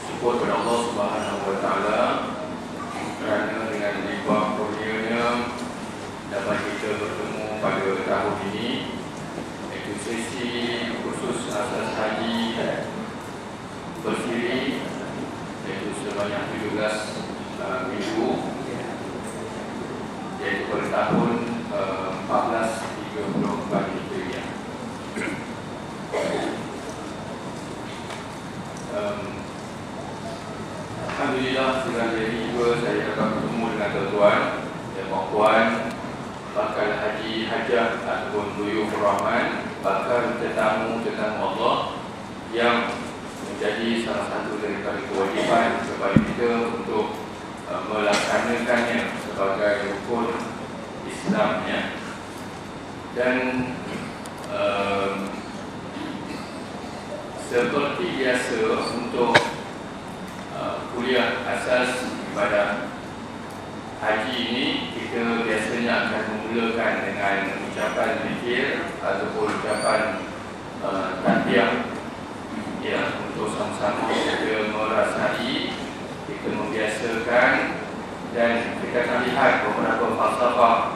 Syukur kepada Allah Subhanahu Wa Taala kerana dengan limpah kurnianya dapat kita bertemu pada tahun ini, iaitu sesi khusus asas haji bersiri, iaitu sebanyak 17 minggu, iaitu pada tahun 1434 Hijriah. Alhamdulillah, segala hari juga saya akan bertemu dengan tuan-tuan dan puan-puan, bakal haji hajah ataupun duyuf rahman, bakal tetamu-tetamu Allah yang menjadi salah satu daripada kewajipan kepada kita untuk melaksanakannya sebagai rukun Islamnya. Dan seperti biasa untuk kuliah asas ibadah haji ini, kita biasanya akan memulakan dengan ucapan zikir ataupun ucapan tahmidiyah, ya, untuk sama-sama kita merasai, kita membiasakan, dan kita akan lihat beberapa falsafah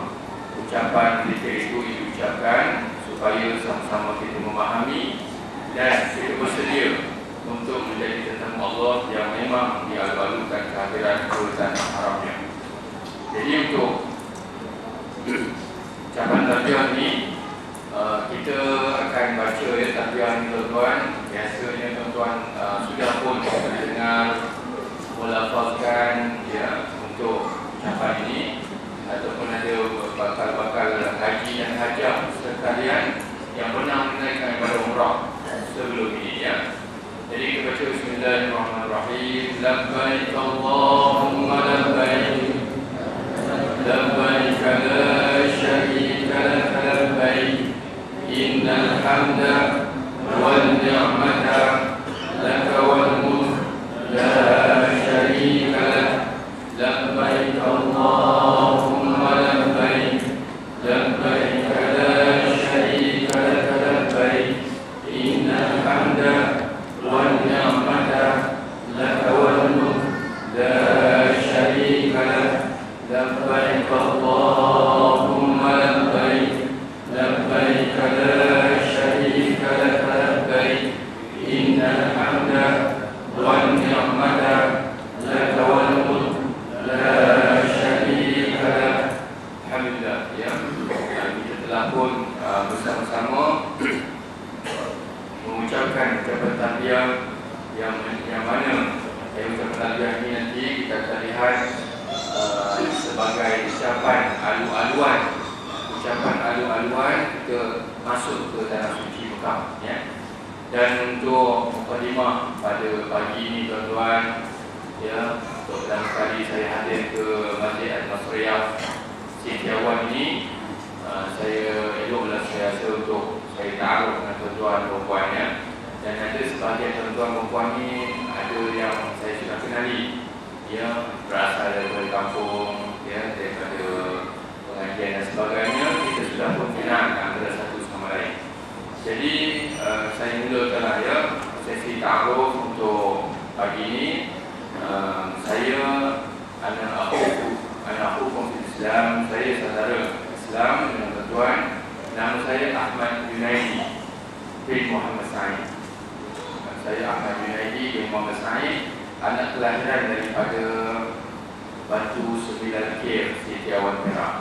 ucapan zikir itu diucapkan supaya sama-sama kita memahami dan kita bersedia untuk menjadi tetamu Allah yang memang dialu-alukan kehadiran Sultan Arabnya. Jadi untuk ucapan tahmidiyah ini, kita akan baca ya tahmidiyah ini tuan-tuan. Biasanya tuan-tuan sudah pun dengar melafazkan ya untuk ucapan ini, ataupun ada bakal-bakal haji dan hajah sekalian yang pernah menaikkan ibadah umrah sebelum ini ya. Jadi kita baca Bismillahirrahmanirrahim. Labbaik Allahumma labbaik, labbaik la syarika lak labbaik, innal hamda wal ni'mata laka wal mulk la syarika lak. Labbaik Allahumma labbaik, labbaik la syarika lak labbaik, innal hamda wal ni'mata laka wal mulk la syarika lak. Labbaik Allahumma labbaik, labbaik la syarika lak labbaik, innal hamda wal ni'mata laka wal mulk la syarika lak. Alhamdulillah ya, kita telah pun bersama-sama mengucapkan ucapan tahmidiyah yang mana ucapan tahmidiyah ini nanti kita akan lihat sebagai ucapan alu-aluan, kita masuk ke dalam suci Mekah ya. Dan untuk mukadimah pada pagi ini tuan-tuan ya, untuk pertama kali saya hadir ke Masjid Al-Masriyah Sitiawan ini, saya eloklah saya rasa untuk saya taruh dengan tuan-tuan perempuan ya. Dan ada sebahagian tuan-tuan perempuan ni ada yang saya sudah kenali ya, berasal dari kampung ya, daripada pengajian dan sebagainya. Kita sudah pun kenal antara satu sama lain. Jadi saya mulakanlah ya sesi ta'aruf untuk pagi ini. Saya anak hukum Islam, saya saudara Islam dengan tuan-tuan. Nama saya Ahmad Junaidi bin Muhammad Said. Saya Ahmad Junaidi bin Muhammad Said, anak kelahiran daripada Batu Sembilan Kir, Sitiawan Perak.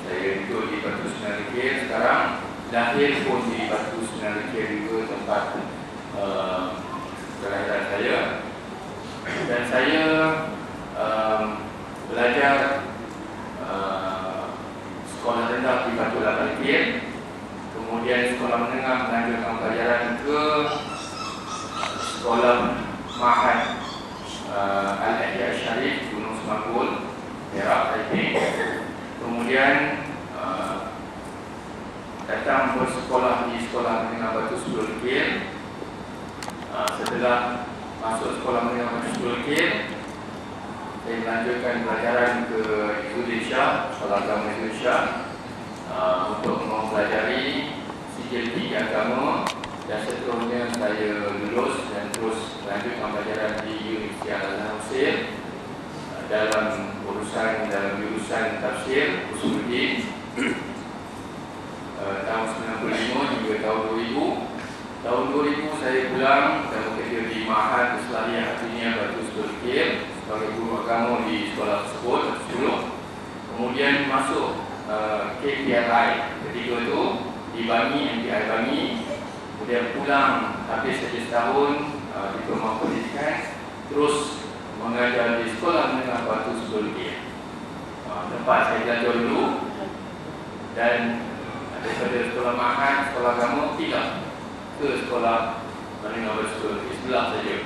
Saya hidup di Batu Sembilan Kir sekarang, lahir pun di Batu Sembilan Kir juga tempat kelahiran saya. Dan saya belajar sekolah rendah di Batu Lapan Kir, kemudian sekolah menengah melanjutkan pelajaran ke sekolah Mahad Al-Ihya Syarif Gunung Semangkul, Perak, Taiping. Kemudian datang bersekolah di sekolah menengah Batu Sepuluh Kir. Setelah masuk sekolah menengah Batu Sepuluh Kir, saya melanjutkan pelajaran ke Indonesia, Sekolah Agama Indonesia, untuk mempelajari sijil tinggi agama dan seterusnya saya lulus dan terus melanjutkan pelajaran di Universiti Al-Azhar Mesir dalam jurusan tafsir Usuluddin tahun 95 hingga tahun 2000. Tahun 2000 saya pulang dan bekerja di Ma'had Islamiah Adiniyah Batu Sulkir sebagai guru agama di sekolah tersebut dulu. Kemudian masuk KPLI ketika itu di Bangi, MPI Bangi. Kemudian pulang habis saja setahun diploma pendidikan, terus mengajar di sekolah menengah Batu Sulkir, tempat saya belajar dulu. Dan daripada sekolah Ma'had, sekolah agama tidak ke sekolah menengah Batu Sulkir, sebelah saja.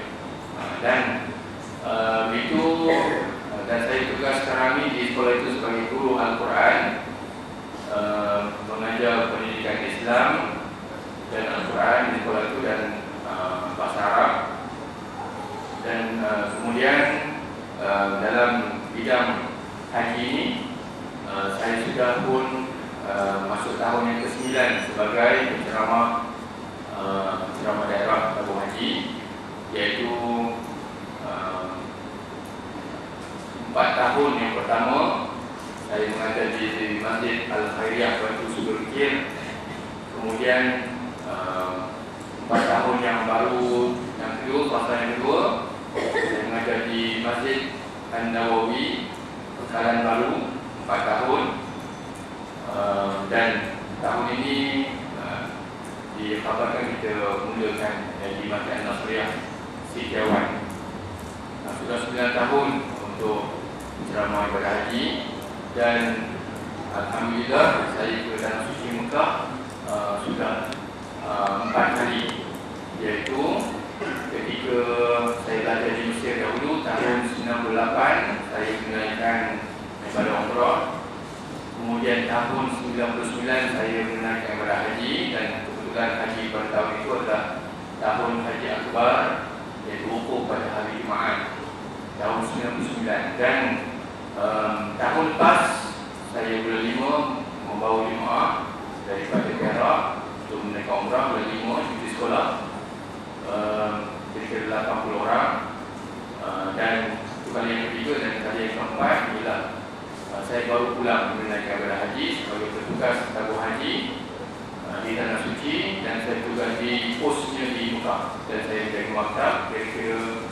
Dan dan saya tugas sekarang ini di sekolah itu sebagai guru Al-Quran, mengajar pendidikan Islam dan Al-Quran di sekolah itu dan bahasa Arab. Dan kemudian dalam bidang haji ini saya sudah pun masuk tahun yang ke-9 sebagai penceramah daerah tabung haji, iaitu 4 tahun yang pertama saya mengajar di Masjid Al-Khairiyah Batu Sulkir. Kemudian 4 tahun yang kedua, fasa yang kedua, saya mengajar di Masjid An-Nawawi Pekalan Baru 4 tahun. Dan tahun ini dikhabarkan kita mulakan di Masjid An-Nasriyah Sitiawan. Sudah 9 tahun untuk ceramah ibadah haji, dan alhamdulillah saya ke Tanah Suci Mekah sudah 4 kali, iaitu ketika saya belajar di Mesir dahulu tahun 98 saya menunaikan ibadah umrah. Kemudian tahun 99 saya menunaikan ibadah haji, dan kebetulan haji pada tahun itu adalah tahun haji akbar, iaitu wukuf pada hari Jumaat tahun 99. Dan tahun lepas saya bulan 5 membawa jemaah daripada Perak untuk menunaikan umrah. Bulan 5 di sekolah kira-kira 80 orang. Dan itu kali yang ketiga, dan kali yang keempat bila saya baru pulang menunaikan ibadah haji sebagai petugas tabung haji di Tanah Suci, dan saya tugas di posnya di Mekah, dan saya menjaga maktab kira-kira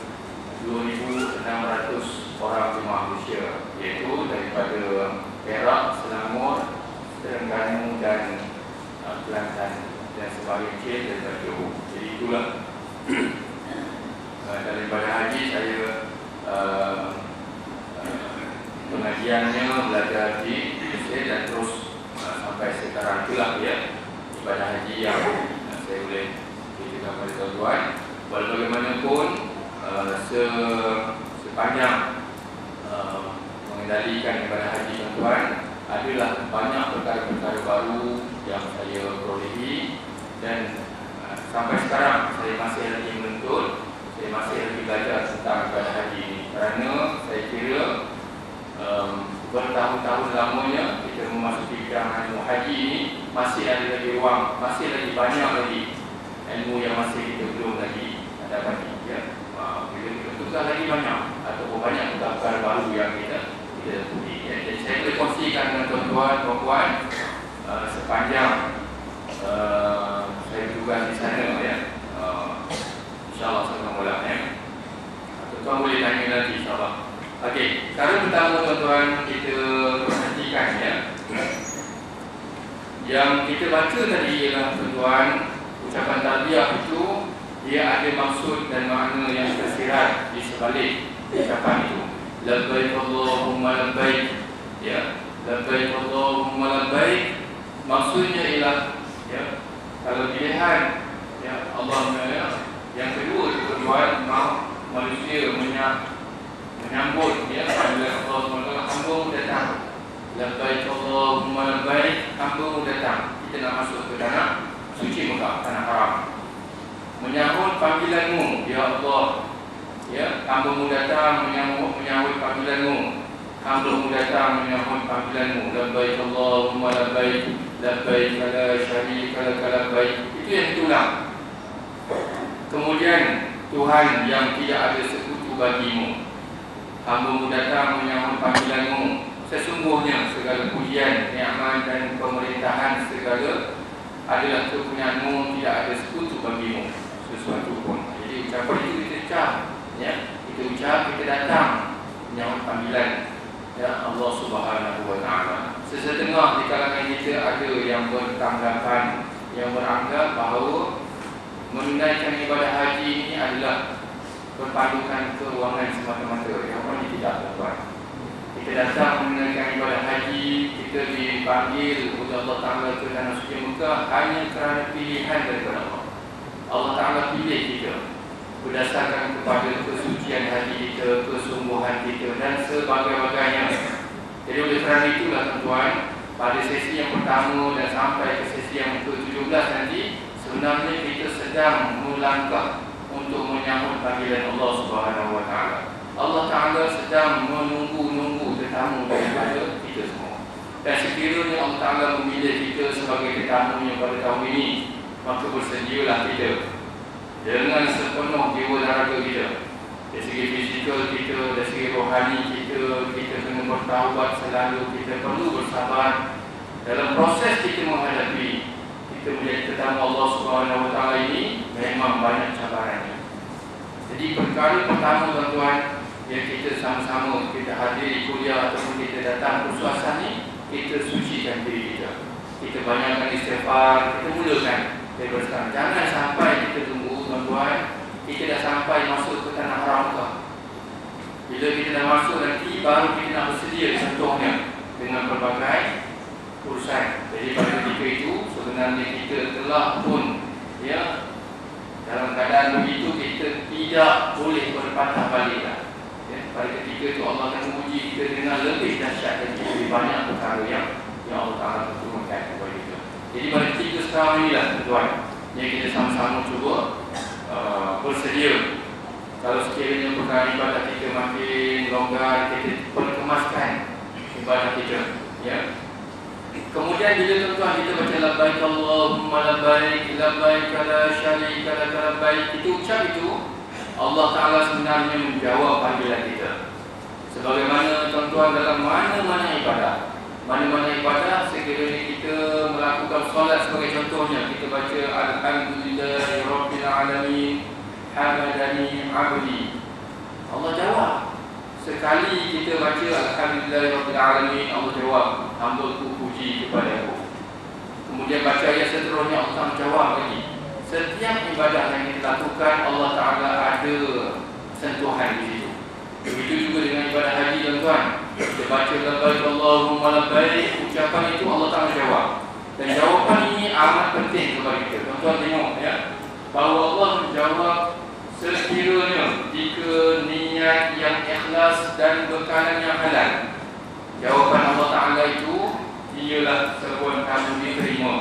2,600 orang jemaah Malaysia, iaitu daripada Perak, Selangor, Terengganu dan Kelantan, dan sebahagian kecil daripada Johor. Jadi itulah dalam ibadah haji saya pengajiannya belajar di Mesir, dan terus sampai sekarang itulah ya ibadah haji yang saya boleh ceritakan kepada tuan-tuan. Walau bagaimanapun sepanjang mengendalikan ibadah haji tuan-tuan, adalah banyak perkara-perkara baru yang saya perolehi, dan sampai sekarang saya masih lagi menuntut, saya masih lagi belajar tentang ibadah haji ini, kerana saya kira bertahun-tahun lamanya kita memasuki bidang ilmu haji ini, masih ada lagi ruang, masih lagi banyak lagi ilmu yang masih kita belum lagi dapati ya. Bila kita tukar lagi banyak ataupun banyak perkara baru yang kita temui ya. Jadi saya boleh kongsikan dengan tuan-tuan, puan-puan sepanjang saya bertugas di sana ya. InsyaAllah saya mula ya. Tuan-tuan boleh tanya nanti insyaAllah. Okey, sekarang pertama tuan-tuan kita perhatikan ya. Yang kita baca tadi ialah tuan-tuan, ucapan talbiyah itu dia ada maksud dan makna yang tersirat di sebalik ucapan itu. Labbaik Allahumma labbaik ya. Labbaik Allahumma labbaik maksudnya ialah ya, kalau dilihat ya Allah ya, yang kedua tuan-tuan manusia menyambut ya, bila Allah SWT hamba datang, labbaik Allahumma labbaik, hamba datang. Kita nak masuk ke tanah suci Mekah, tanah haram, menyambut panggilanmu ya Allah ya, hamba datang menyambut panggilanmu, hamba datang menyambut panggilanmu. Labbaik Allahumma labbaik, labbaik la syarika lak labbaik. Itu yang diulang Kemudian Tuhan yang tidak ada sekutu bagimu, hamba-Mu datang menyambut panggilan-Mu. Sesungguhnya segala pujian, nikmat dan pemerintahan segala adalah kepunyaan-Mu, tidak ada sekutu bagimu sesuatu pun. Jadi ucapan itu kita ucap, ya, kita ucap, kita datang menyambut panggilan, ya, Allah Subhanahu Wa Taala. Sesetengah di kalangan kita ada yang bertanggapan, yang beranggap bahawa menunaikan ibadah haji ini adalah berpandukan keuangan semata-mata. Yang mana tidak, tuan. Kita datang menunaikan ibadah haji, kita dipanggil oleh Allah Ta'ala ke tanah suci Mekah hanya kerana pilihan daripada Allah. Allah Ta'ala pilih kita berdasarkan kepada kesucian hati kita, kesungguhan kita dan sebagainya. Jadi oleh kerana itulah tuan, pada sesi yang pertama dan sampai ke sesi yang ke-17 nanti, sebenarnya kita sedang melangkah untuk menyambut panggilan Allah Subhanahu Wa Taala. Allah Ta'ala sedang menunggu tetamu daripada kita semua. Dan sekiranya Allah Ta'ala memilih kita sebagai tetamunya pada tahun ini, maka bersedialah kita dengan sepenuh jiwa dan raga kita. Dari segi fizikal kita, dari segi rohani kita, kita kena bertaubat selalu, kita perlu bersabar dalam proses kita menghadapi kita menjadi tetamu Allah Subhanahu Wa Taala ini. Memang banyak cabarannya. Jadi perkara pertama tuan-tuan, yang kita sama-sama kita hadiri kuliah ataupun kita datang ke suasana ni, kita sucikan diri kita. Kita banyakkan istighfar, kita mulakan daripada sekarang. Jangan sampai kita tunggu tuan-tuan, kita dah sampai masuk ke tanah haram Mekah. Bila kita dah masuk nanti, baru kita nak bersedia contohnya dengan berbagai urusan. Jadi pada ketika itu sebenarnya kita telah pun, ya, dalam keadaan begitu kita tidak boleh berpatah balik lah. Ya, pada ketika itu Allah akan menguji kita dengan lebih dahsyat dan lebih banyak perkara yang Allah Ta'ala turunkan kepada kita. Jadi pada ketika sekarang inilah tuan, yang kita sama-sama cuba bersedia. Kalau sekiranya perkara ibadah kita makin longgar, kita perkemaskan ibadah kita, ya. Kemudian bila tuan-tuan kita baca labbaik Allahumma labbaik, labbaik la syarika lak labbaik, kita ucap itu, Allah Ta'ala sebenarnya menjawab panggilan kita. Sebagaimana tuan-tuan dalam mana-mana ibadah, sekiranya kita melakukan solat sebagai contohnya, kita baca Alhamdulillahirabbil alamin, hamadani abdi, Allah jawab. Sekali kita baca Alhamdulillahirabbil alamin, Allah jawab, hamba-Ku puji kepada Aku. Kemudian baca ayat seterusnya, Allah jawab lagi. Setiap ibadah yang kita lakukan, Allah Ta'ala ada sentuhan di situ. Begitu juga dengan ibadah haji tuan-tuan. Kita baca labbaik Allahumma labbaik, ucapan itu Allah Ta'ala jawab. Dan jawapan ini amat penting kepada kita. Tuan-tuan tengok, ya, bahawa Allah menjawab sekiranya jika niat yang ikhlas dan bekalan yang halal. Jawapan Allah Ta'ala itu ialah seruan kamu diterima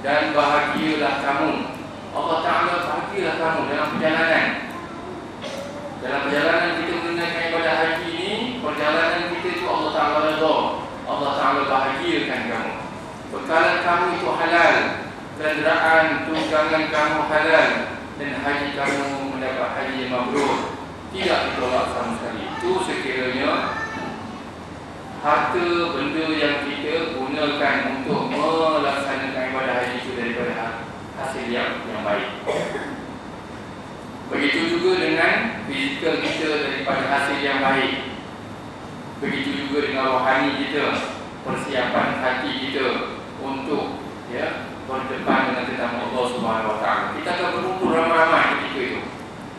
dan bahagialah kamu. Allah Ta'ala bahagialah kamu dalam perjalanan. Dalam perjalanan kita menunaikan ibadah haji ini, perjalanan kita itu Allah Ta'ala redha, Allah Ta'ala bahagiakan kamu. Bekalan kamu itu halal, kenderaan tunggangan kamu halal, dan haji kamu mendapat haji yang mabrur, tidak ditolak sama sekali. Itu sekiranya harta benda yang kita gunakan untuk melaksanakan ibadah haji itu daripada hasil yang baik. Begitu juga dengan fizikal kita daripada hasil yang baik. Begitu juga dengan rohani kita, persiapan hati kita untuk, ya, berdepan dengan tetamu Allah Subhanahu Wa Taala. Kita akan berkumpul ramai-ramai ketika itu.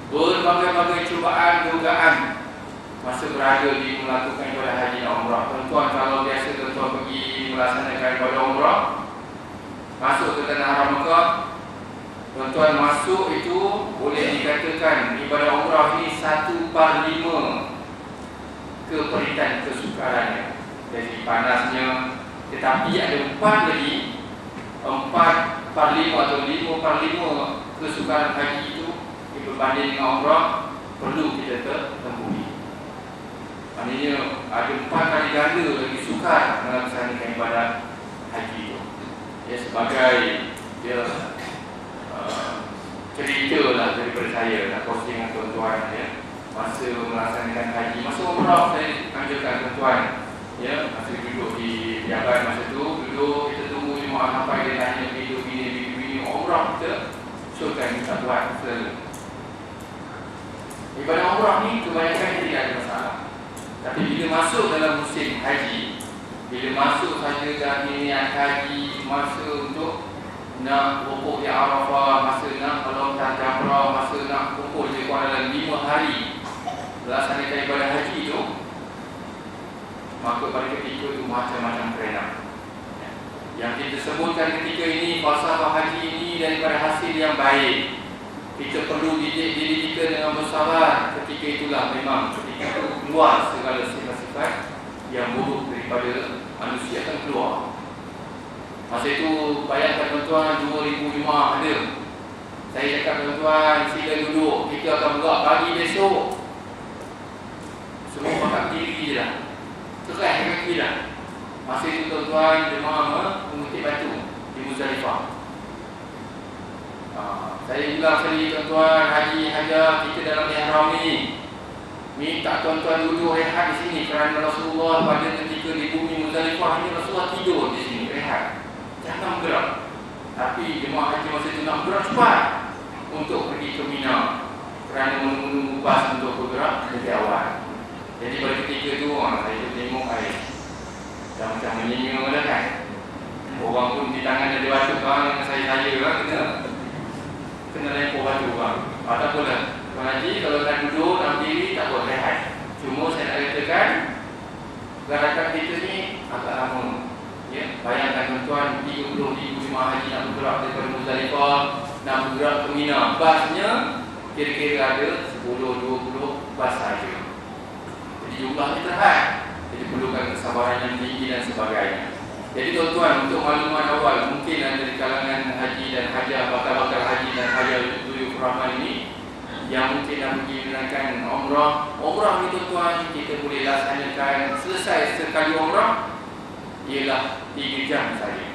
Berbagai-bagai cubaan, godaan masa berada di melakukan ibadah haji dan umrah. Tuan-tuan, kalau biasa tuan-tuan pergi melaksanakan ibadah umrah, masuk ke tanah haram Mekah, tuan-tuan masuk itu boleh dikatakan ibadah umrah ini 1/5 keperitan kesukarannya. Jadi panasnya, tetapi ada 4/5 atau 5/5 kesukaran haji itu berbanding dengan umrah perlu kita temui. Maknanya ada 4 kali ganda lagi sukar melaksanakan ibadah haji itu. Ya, sebagai, ya, cerita daripada saya nak posting dengan tuan-tuan ya. Masa melaksanakan haji, masa umrah saya anjurkan tuan-tuan ya, masa duduk di pejabat masa tu duduk kita tunggu jemaah sampai dia tanya video bini umrah kita syurkan kita buat selalu. Ibadah umrah ni kebanyakan tidak ada masalah. Tapi bila masuk dalam musim haji, bila masuk saja dah niat haji, masa untuk nak wukuf di Arafah, masa nak melontar jamrah, masa nak kumpul di dalam 5 hari melaksanakan ibadah haji itu, maka pada ketika itu macam-macam kerana yang kita sebutkan ketika ini, falsafah haji ini daripada hasil yang baik. Kita perlu didik diri kita dengan bersabar. Ketika itulah memang ketika itu keluar segala sifat-sifat yang buruk daripada manusia akan keluar. Masa itu bayangkan tuan-tuan 2000 jemaah ada. Saya cakap tuan-tuan sila duduk, kita akan buat pagi besok. Semua pakai diri je dah, keras kaki dah. Masa itu tuan-tuan jemaah mengutip batu di Muzdalifah. Saya bilang sekali tuan-tuan haji haja kita dalam ihram ni, minta tuan-tuan duduk rehat di sini kerana Rasulullah pada ketika di bumi Muzdalifah ini Rasulullah tidur di sini rehat, jangan bergerak. Tapi jemaah haji masa itu nak bergerak cepat untuk pergi ke Mina kerana menunggu bas untuk bergerak lebih awal. Jadi pada ketika itu saya tengok air dah macam menyinga dah kan. Orang pun di tangan ada batu bang, saya lah kena lempar batu bang. Ataupun lah Tuan Haji kalau nak duduk nak diri tak boleh rehat. Cuma saya nak katakan gerakan kita ni agak lama ya. Bayangkan tuan-tuan 30,000 jemaah haji nak bergerak daripada Muzdalifah nak bergerak ke Mina, basnya kira-kira ada 10-20 bas saja. Jadi jumlahnya terhad. Jadi perlukan kesabaran yang tinggi dan sebagainya. Jadi tuan-tuan, untuk makluman awal, mungkin ada di kalangan haji dan hajah, bakal-bakal haji dan hajah Duyuf Rahman ini yang mungkin nak pergi menunaikan umrah. Umrah ni tuan-tuan, kita boleh laksanakan selesai sekali umrah ialah 3 jam saja.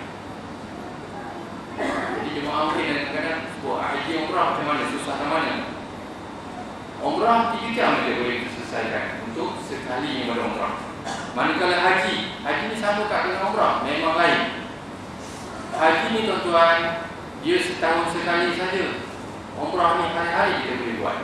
Jadi jemaah mungkin kadang-kadang buat haji umrah macam mana, susah macam mana. Umrah 3 jam saja boleh diselesaikan untuk sekali ibadah umrah. Manakala haji ni sama kat dengan umrah, memang lain. Haji ni tuan-tuan, dia setahun sekali saja. Umrah ni hari-hari kita boleh buat.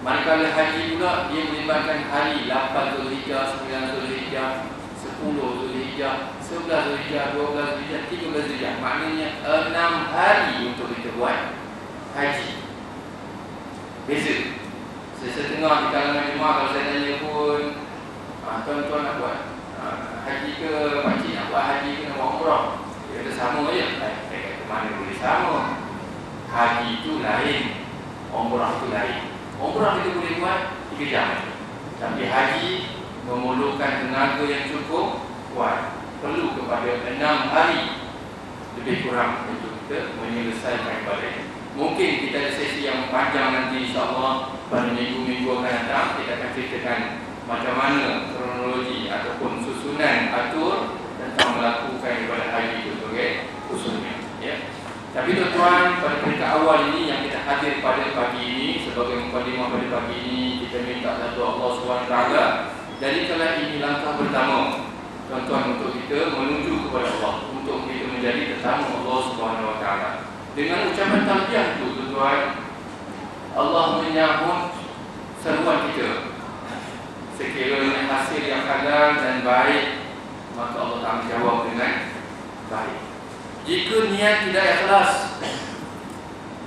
Manakala haji pula, dia melibatkan hari 8 Zulhijjah, 9 Zulhijjah, 10 Zulhijjah, 11 Zulhijjah, 12 Zulhijjah, 13 Zulhijjah. Maknanya 6 hari untuk kita buat haji. Beza. Setengah di kalangan jemaah kalau saya tanya pun, tuan-tuan nak buat haji ke pakcik nak buat haji ke nak buat umrah? Dia kata sama je. Saya kata mana boleh sama. Haji itu lain, umrah itu lain. Umrah kita boleh buat 3 jam. Tapi haji memerlukan tenaga yang cukup kuat. Perlu kepada 6 hari lebih kurang untuk kita menyelesaikan ibadah ini. Mungkin kita ada sesi yang panjang nanti insya-Allah pada minggu-minggu akan datang. Kita akan ceritakan macam mana kronologi ataupun susunan atur tentang melakukan ibadah haji itu sebagai usulnya ya. Tapi tuan-tuan, pada peringkat awal ini yang kita hadir pada pagi ini sebagai mukadimah pada pagi ini, kita minta satu Allah SWT. Jadi kalau ini langkah pertama tuan-tuan untuk kita menuju kepada Allah, untuk kita menjadi tetamu Allah SWT. Dengan ucapan talbiyah itu tuan-tuan, Allah menyambut seruan kita. Sekiranya hasil yang halal dan baik, maka Allah akan jawab dengan baik. Jika niat tidak ikhlas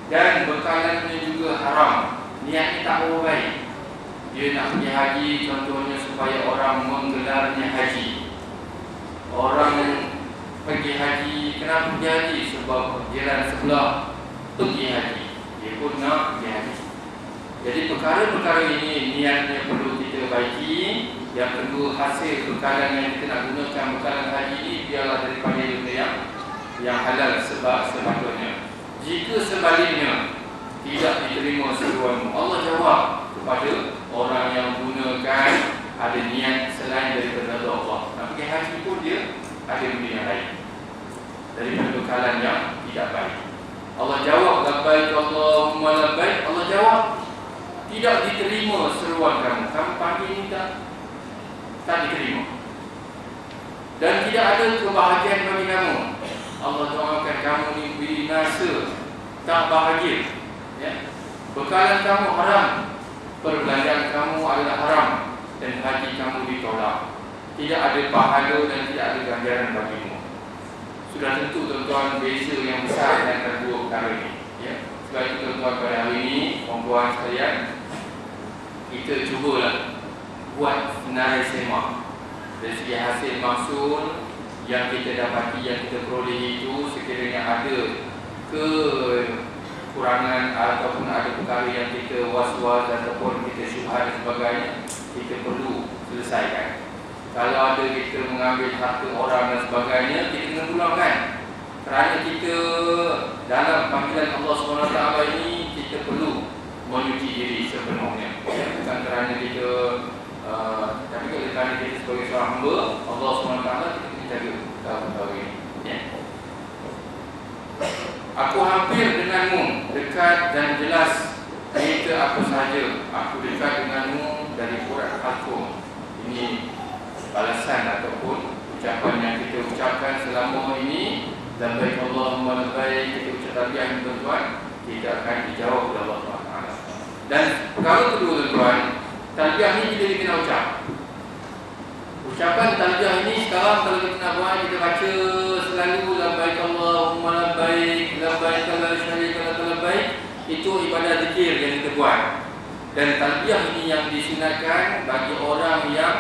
dan bekalannya juga haram, niatnya tak baik, dia nak pergi haji contohnya supaya orang menggelarnya haji. Orang pergi haji, kenapa pergi haji? Sebab jalan sebelah pergi haji, dia pun nak pergi haji. Jadi perkara-perkara ini niatnya perlu kita baiki. Yang kedua, hasil bekalan yang kita nak gunakan bekalan haji ini biarlah daripada yang halal sebab sepatutnya. Jika sebaliknya tidak diterima seruanmu, Allah jawab kepada orang yang gunakan ada niat selain daripada Allah. Nak pergi haji pun dia ada benda yang lain daripada bekalan yang tidak baik. Allah jawab labbaik Allahumma labbaik. Allah jawab, tidak diterima seruan kamu. Kamu panggil ini tak diterima. Dan tidak ada kebahagiaan bagi kamu. Allah doakan kamu ini binasa, tak bahagia. Ya. Bekalan kamu haram, perbelanjaan kamu adalah haram, dan haji kamu ditolak. Tidak ada pahala dan tidak ada ganjaran bagimu. Sudah tentu tuan-tuan beza yang besar di antara dua perkara ini. Ya. Sebab itu tuan-tuan pada hari ini, puan-puan sekalian, kita cubalah buat senarai semak. Dari segi hasil mahsul yang kita dapati, yang kita perolehi itu, sekiranya ada kekurangan ataupun ada perkara yang kita was-was ataupun kita syubhat dan sebagainya, kita perlu selesaikan. Kalau ada kita mengambil harta orang dan sebagainya, kita kena pulangkan. Kerana kita dalam panggilan Allah SWT ini, kita perlu menyuci diri sepenuhnya. Bukan kerana kita tapi kerana kita sebagai seorang hamba Allah SWT, kita kena jaga perkara ini. Ya. Aku hampir denganmu, dekat dan jelas cerita apa sahaja. Aku dekat denganmu dari urat aku. Ini balasan ataupun ucapan yang kita ucapkan selama ini. Labbaik Allahumma labbaik, kita ucap talbiyah ini tuan-tuan, kita akan dijawab oleh Allah SWT. Dan perkara kedua tuan-tuan, talbiyah ini bila kita nak ucap. Ucapan talbiyah ini sekarang kalau kita nak buat, kita baca selalu labbaik Allahumma labbaik, labbaik la syarika lak labbaik. Itu ibadah zikir yang kita buat. Dan talbiyah ini yang disunatkan bagi orang yang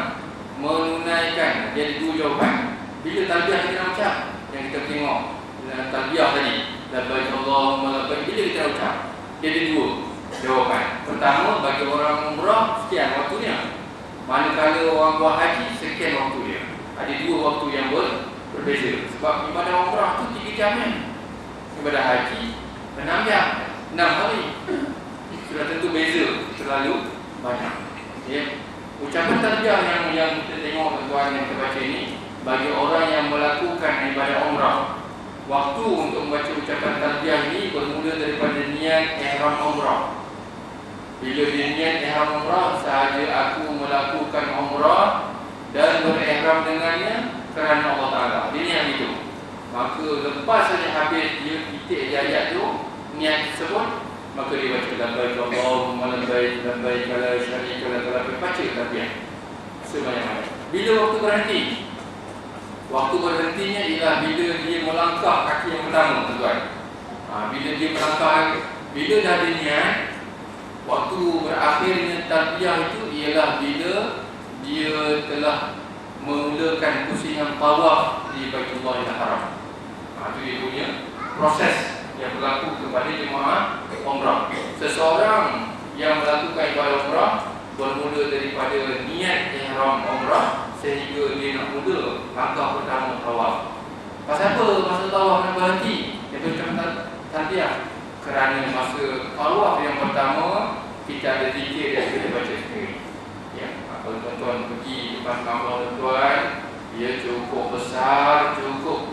menunaikan. Dia ada dua jawapan. Bila talbiyah kita nak ucap, yang kita tengok talbiyah tadi, labbaik Allahumma labbaik, bila kita nak ucap, dia ada dua jawapan. Pertama, bagi orang umrah sekian waktunya. Manakala orang buat haji, sekian waktu dia. Ada dua waktu yang berbeza. Sebab ibadah umrah tu 3 jam kan. Ibadah haji 6 jam, 6 hari. Sudah tentu beza terlalu banyak. Ya. Ucapan talbiyah yang kita tengok tuan-tuan yang kita baca ini, bagi orang yang melakukan ibadah umrah, waktu untuk membaca ucapan talbiyah ini bermula daripada niat ihram umrah. Bila dia niat ihram umrah, sahaja aku melakukan umrah dan berihram dengannya kerana Allah Ta'ala. Dia niat itu. Maka lepas saja habis dia titik di ayat itu, niat tersebut, maka dia baca labbaik Allahumma labbaik, labbaik la syarika lak labbaik, baca talbiyah sebanyak-banyak. Bila waktu berhenti? Waktu berhentinya ialah bila dia melangkah kaki yang pertama, tuan-tuan. Bila dia melangkah, bila dah ada niat, waktu berakhirnya talbiyah itu ialah bila dia telah memulakan pusingan tawaf di Baitullahil Haram. Itu dia punya proses yang berlaku kepada jemaah umrah. Seseorang yang melakukan ibadah umrah bermula daripada niat ihram umrah sehingga dia nak mula langkah pertama tawaf. Pasal apa masa tawaf nak berhenti? Itu macam talbiyah. Kerana masa tawaf yang pertama kita ada zikir yang kita baca sendiri. Ya, kalau tuan-tuan pergi depan Kaabah tuan-tuan, dia cukup besar, cukup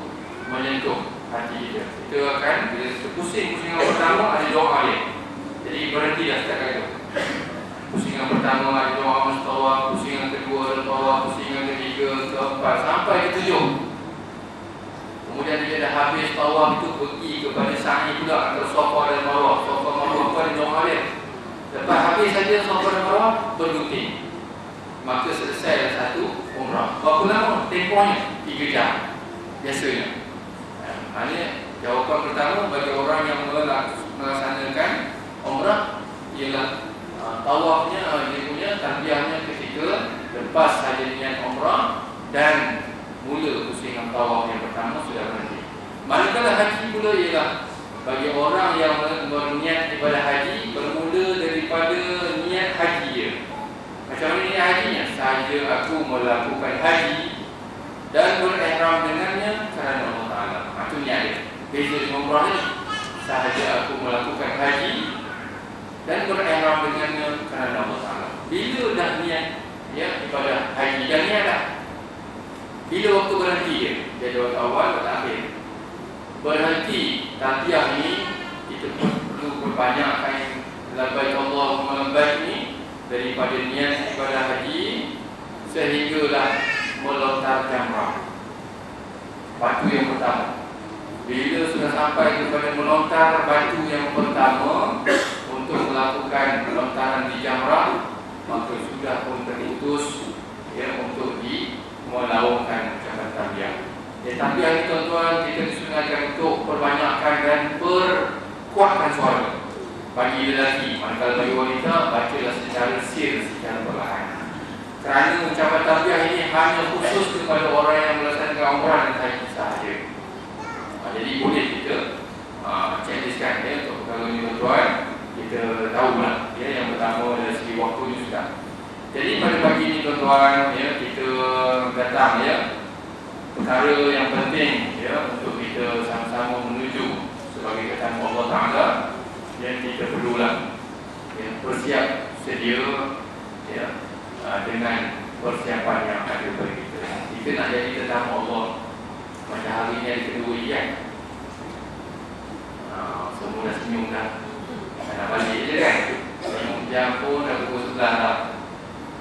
menyentuh hati kita. Kita akan bila pusingan pertama ada doa dia. Jadi berhenti dah setakat itu. Pusingan pertama ada doa masa tawaf, pusingan kedua ada tawaf, pusingan ketiga, keempat sampai ke 7. Kemudian dia dah habis tawaf itu pergi kepada sa'i pula atau Safa dan Marwah. Safa Marwah apa ada doa dia. Lepas habis saja Safa dan Marwah bergunting. Maka selesai satu umrah. Berapa lama? Tempohnya 3 jam biasanya. Hanya jawapan pertama bagi orang yang melaksanakan umrah ialah tawafnya, dia punya talbiyahnya ketika lepas saja niat umrah dan mula pusingan tawaf yang pertama sudah berhenti. Manakala haji pula ialah bagi orang yang berniat ibadah haji bermula daripada niat haji dia. Macam mana niat hajinya? Sahaja aku melakukan haji dan berihram dengannya kerana Allah Ta'ala. Itu niat dia. Beza dengan umrah ni, sahaja aku melakukan haji dan berihram dengannya kerana Allah Ta'ala. Bila dah niat ibadah haji dan niat dah, bila waktu berhenti dia? Dia ada waktu awal, waktu akhir. Berhenti talbiyah ni kita perlu perbanyakkan labbaik Allahumma labbaik ni daripada niat ibadah haji sehinggalah melontar jamrah. Batu yang pertama. Bila sudah sampai kepada melontar batu yang pertama untuk melakukan pelontaran di jamrah, maka sudah pun terutus untuk melaungkan ucapan talbiyah. Talbiyah ni tuan-tuan, kita disunatkan untuk perbanyakkan dan perkuatkan suara. Bagi lelaki, manakala bagi wanita, bacalah secara secara perlahan. Kerana ucapan talbiyah ini hanya khusus kepada orang yang melaksanakan umrah dan haji sahaja. Jadi boleh kita checklistkan untuk perkara ini tuan-tuan. Kita tahulah yang pertama dari segi waktu ini sudah. Jadi pada pagi ini tuan-tuan, kita datang perkara yang penting untuk kita sama-sama menuju sebagai ketemu Allah Ta'ala, yang kita perlulah bersiap sedia dengan persiapan yang ada bagi kita. Kita nak jadi tetamu Allah macam hari ini hari kedua kan, semua dah senyum dah, nak balik je kan, jam pun dah pukul 11 dah.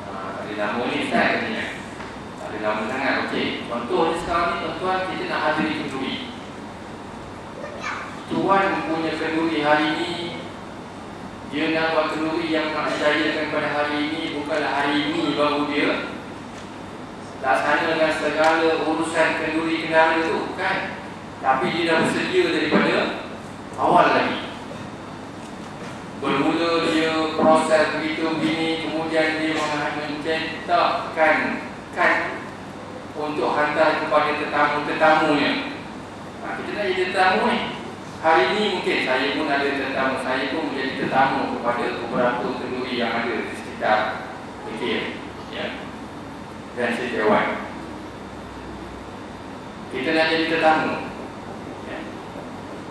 Ada lama ni Ustaz katanya, ada lama sangat. Okey, contoh sekarang ni tuan-tuan, kita nak hadiri kenduri. Tuan punya kenduri hari ini, dia nak buat kenduri yang nak dijayakan pada hari ini, bukanlah hari ini baru dia laksanakan segala urusan kenduri kendara tu, kan? Tapi dia dah bersedia daripada awal lagi. Bermula dia proses begitu begini, kemudian dia mencetakkan kad untuk hantar kepada tetamu-tetamunya. Kita nak jadi tetamu ni. Hari ini mungkin saya pun ada tetamu, saya pun menjadi tetamu kepada beberapa kenduri yang ada di sekitar KL, dan sejauhan. Kita nak jadi tetamu,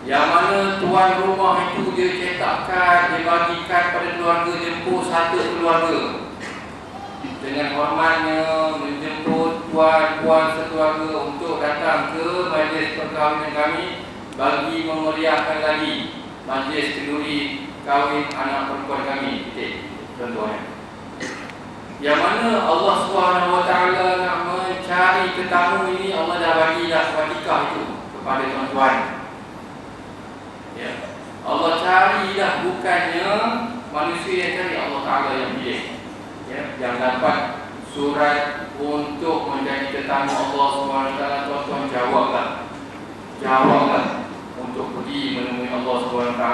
yang mana tuan rumah itu dia cetakkan, dia bagikan pada keluarga, jemput satu keluarga dengan hormatnya, menjemput tuan-puan sekeluarga untuk datang ke majlis perkahwinan kami bagi memeriahkan lagi majlis kenduri kahwin anak perempuan kami. Contohnya, yang mana Allah SWT nak mencari tetamu ini, Allah dah bagi dah watikah itu kepada tuan-tuan. Allah cari dah, bukannya manusia yang cari, Allah Ta'ala yang pilih. Yang dapat surat untuk menjadi tetamu Allah SWT, tuan-tuan jawablah untuk pergi menemui Allah SWT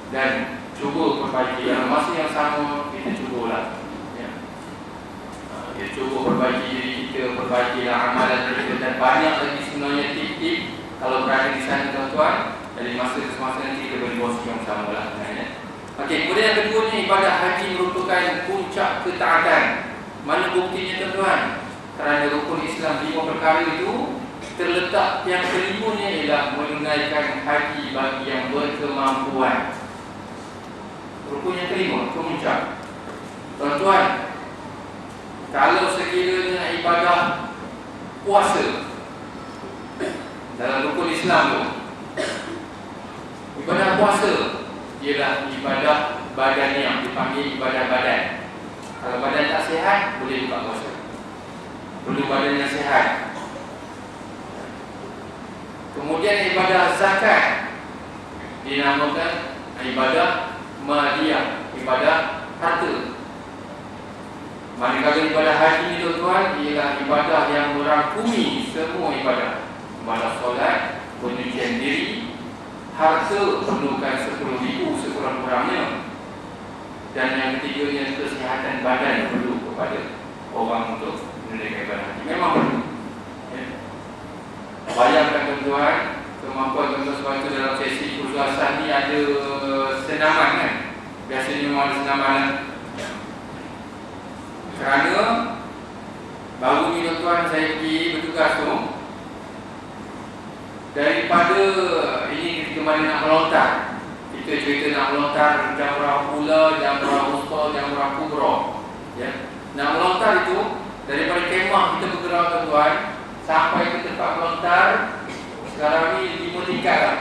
dan cuba perbaiki. Dalam masa yang sama kita cubalah, kita cuba perbaiki diri kita, perbaikilah amalan kita, dan banyak lagi sebenarnya tip-tip kalau berada di sana tuan-tuan. Dari masa ke semasa nanti kita boleh bawa yang sama lah. Okey, kemudian yang kedua ni, ibadah haji merupakan puncak ketaatan. Mana buktinya tuan-tuan? Kerana rukun Islam 5 perkara itu terletak yang kelimanya ialah menunaikan haji bagi yang berkemampuan. Rukun yang kelima, puncak. Tuan-tuan, kalau sekiranya ibadah puasa dalam rukun Islam tu, ibadah puasa ialah ibadah badaniah, dipanggil ibadah badan. Kalau badan tak sihat, boleh buka puasa. Perlu badan yang sihat. Kemudian ibadah zakat dinamakan ibadah maliyah, ibadah harta. Manakala ibadah haji ni tuan-tuan ialah ibadah yang merangkumi semua ibadah. Ibadah solat, penyucian diri, harta perlukan 10,000 sekurang-kurangnya, dan yang ketiganya kesihatan badan perlu kepada orang untuk menunaikan ibadah haji. Memang perlu. Bayangkan tuan-tuan, kemampuan tuan-tuan sebab itu dalam sesi kursuasan ni ada senaman kan. Biasanya memang ada senaman. Kerana baru ni tuan-tuan saya pergi bertugas tu, daripada ini ketika mana nak melontar, kita cerita nak melontar jamrah ula, jamrah wusta, jamrah kubra, nak melontar itu daripada kemah kita bergerak tuan-tuan sampai ke tempat melontar. Sekarang ni 5 tingkat lah.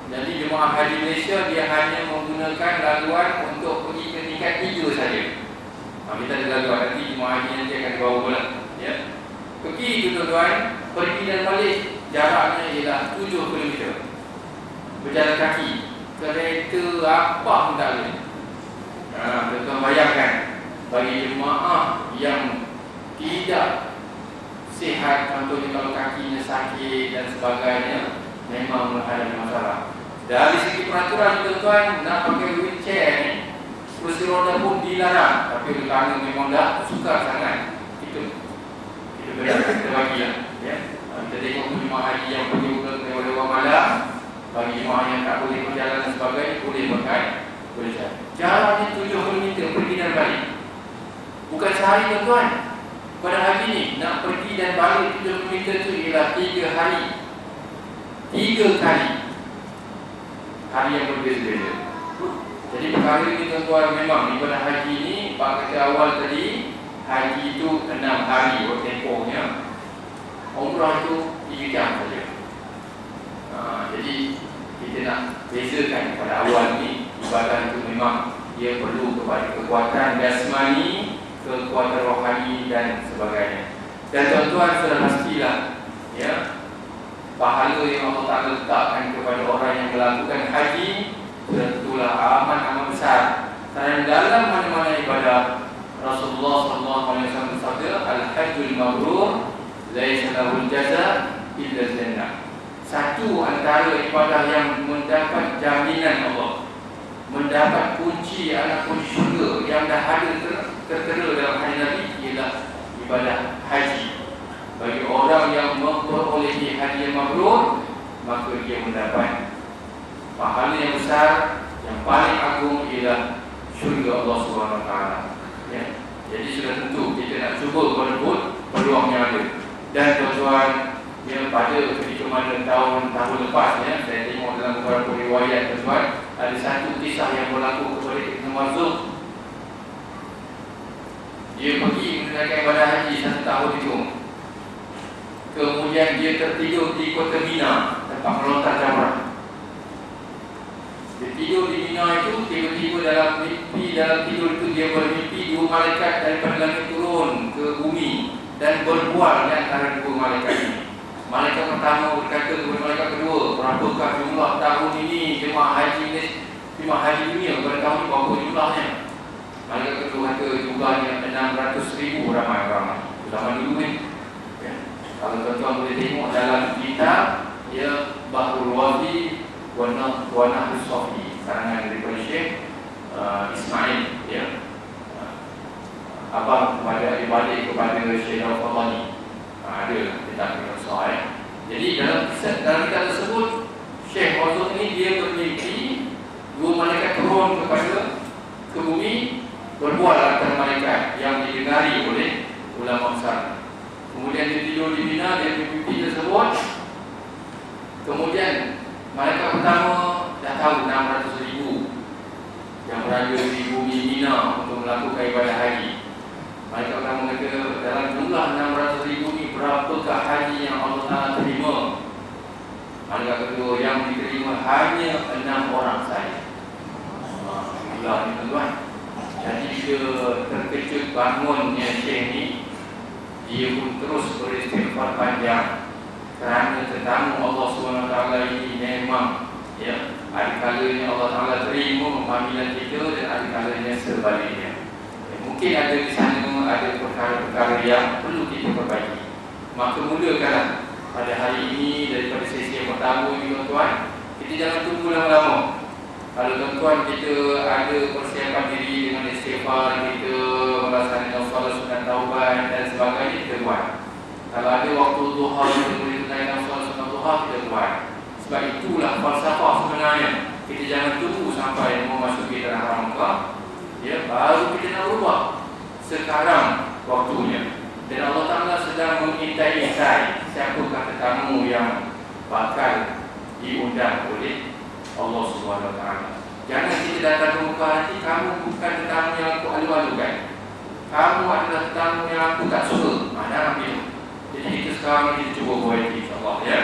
Jadi jemaah jemaah haji Malaysia dia hanya menggunakan laluan untuk pergi ke tingkat 3 saja. Kita ada laluan, nanti jemaah haji nanti akan dibawa pula. Ya. Pergi itu tuan-tuan, pergi dan balik jaraknya ialah 7 km. Berjalan kaki, kereta apa pun tak boleh. Tuan-tuan bayangkan, bagi jemaah yang tidak sihat, contohnya kalau kakinya sakit dan sebagainya, memang menghadapi masalah. Dari segi peraturan tuan-tuan, nak pakai wheelchair ni, kursi roda pun dilarang. Tapi kerana memang dah suka sangat, kita bagi lah. Ya. Kita tengok jemaah haji yang pergi lewat malam, bagi jemaah yang tak boleh berjalan dan sebagainya, boleh pakai wheelchair. Jaraknya 7 km pergi dan balik. Bukan sehari tuan-tuan. Pada hari ni nak pergi dan balik 7 km itu ialah 3 hari. 3 kali. Hari yang berbeza-beza. Jadi perkara ini tuan-tuan memang ibadah haji ni, Pak kata awal tadi, haji itu 6 hari tempohnya. Umrah itu 3 jam saja. Jadi kita nak bezakan pada awal ni, ibadah itu memang dia perlu kepada kekuatan jasmani, kekuatan rohani dan sebagainya. Dan tuan-tuan sudah pastilah, ya, pahala yang Allah Ta'ala letakkan kepada orang yang melakukan haji sudah tentulah amat besar. Kerana dalam mana-mana ibadah, Rasulullah SAW bersabda, Al-Hajjul Mabrur laisa lahul jaza illa jannah. Satu antara ibadah yang mendapat jaminan Allah, mendapat kunci anak kunci syurga yang dah ada tertera dalam hadis Nabi ialah ibadah haji. Bagi orang yang memperolehi haji yang mabrur, maka dia mendapat pahala yang besar, yang paling agung ialah syurga Allah SWT. Ya. Jadi sudah tentu kita nak cuba merebut peluang yang ada. Dan tuan-tuan, ya, pada ketika mana tahun lepas, ya, saya tengok dalam beberapa riwayat tuan-tuan, ada satu kisah yang berlaku kepada Ibn Mas'ud. Dia pergi menunaikan ibadah haji 1 tahun itu. Kemudian dia tertidur di kota Mina, tempat melontar jamrah. Dia tidur di Mina itu, tiba-tiba dalam tidur itu dia bermimpi 2 malaikat daripada langit turun ke bumi dan berbual di antara 2 malaikat ini. Malaikat pertama berkata kepada malaikat kedua, berapakah jumlah tahun ini jemaah haji dunia pada tahun ini, berapa jumlahnya? Malaikat kedua kata jumlahnya 600,000 ramai-ramai. Zaman dulu ni, ya. Kalau tuan-tuan boleh tengok dalam kitab, ya, Bahrul Wadi wa Nahrus Safi, karangan daripada Syekh Ismail, ya, abang kepada adik kepada Syekh Al-Fatani. Ada kitab Al-Sahih. Jadi dalam kitab tersebut, Syekh Mazud ni dia bermimpi 2 malaikat turun ke bumi, berbual antara malaikat yang didengari oleh ulama besar. Kemudian dia tidur di Mina, dia bermimpi tersebut. Kemudian malaikat pertama dah tahu 600,000 yang berada di bumi Mina untuk melakukan ibadah haji. Malaikat pertama kata, dalam jumlah 600,000 ni berapakah haji yang Allah Ta'ala terima? Malaikat kedua, yang diterima hanya 6 orang saja. Itulah ni tuan-tuan. Jadi dia terkejut bangunnya Syekh ni. Dia pun terus beristighfar panjang, kerana tetamu Allah SWT ini memang, ya, ada kalanya Allah Ta'ala terima panggilan kita dan ada kalanya sebaliknya. Mungkin ada di sana ada perkara-perkara yang perlu kita perbaiki. Maka mulakanlah pada hari ini daripada sesi yang pertama ini tuan-tuan. Kita jangan tunggu lama-lama. Kalau tuan-tuan kita ada persiapan diri dengan istighfar, kita melaksanakan solat sunat taubat dan sebagainya, kita buat. Kalau ada waktu duha, kita boleh tunaikan solat sunat duha, kita buat. Sebab itulah falsafah sebenarnya. Kita jangan tunggu sampai memasuki tanah haram Mekah, ya, baru kita nak berubah. Sekarang waktunya. Dan Allah Ta'ala sedang mengintai-intai siapakah tetamu yang bakal diundang oleh Allah SWT. Jangan kita datang ke muka hati, kamu bukan tetamu yang aku alu-alukan. Kamu adalah tetamu yang aku tak suka. Mana ambil. Jadi kita sekarang kita cuba buat insyaAllah, ya.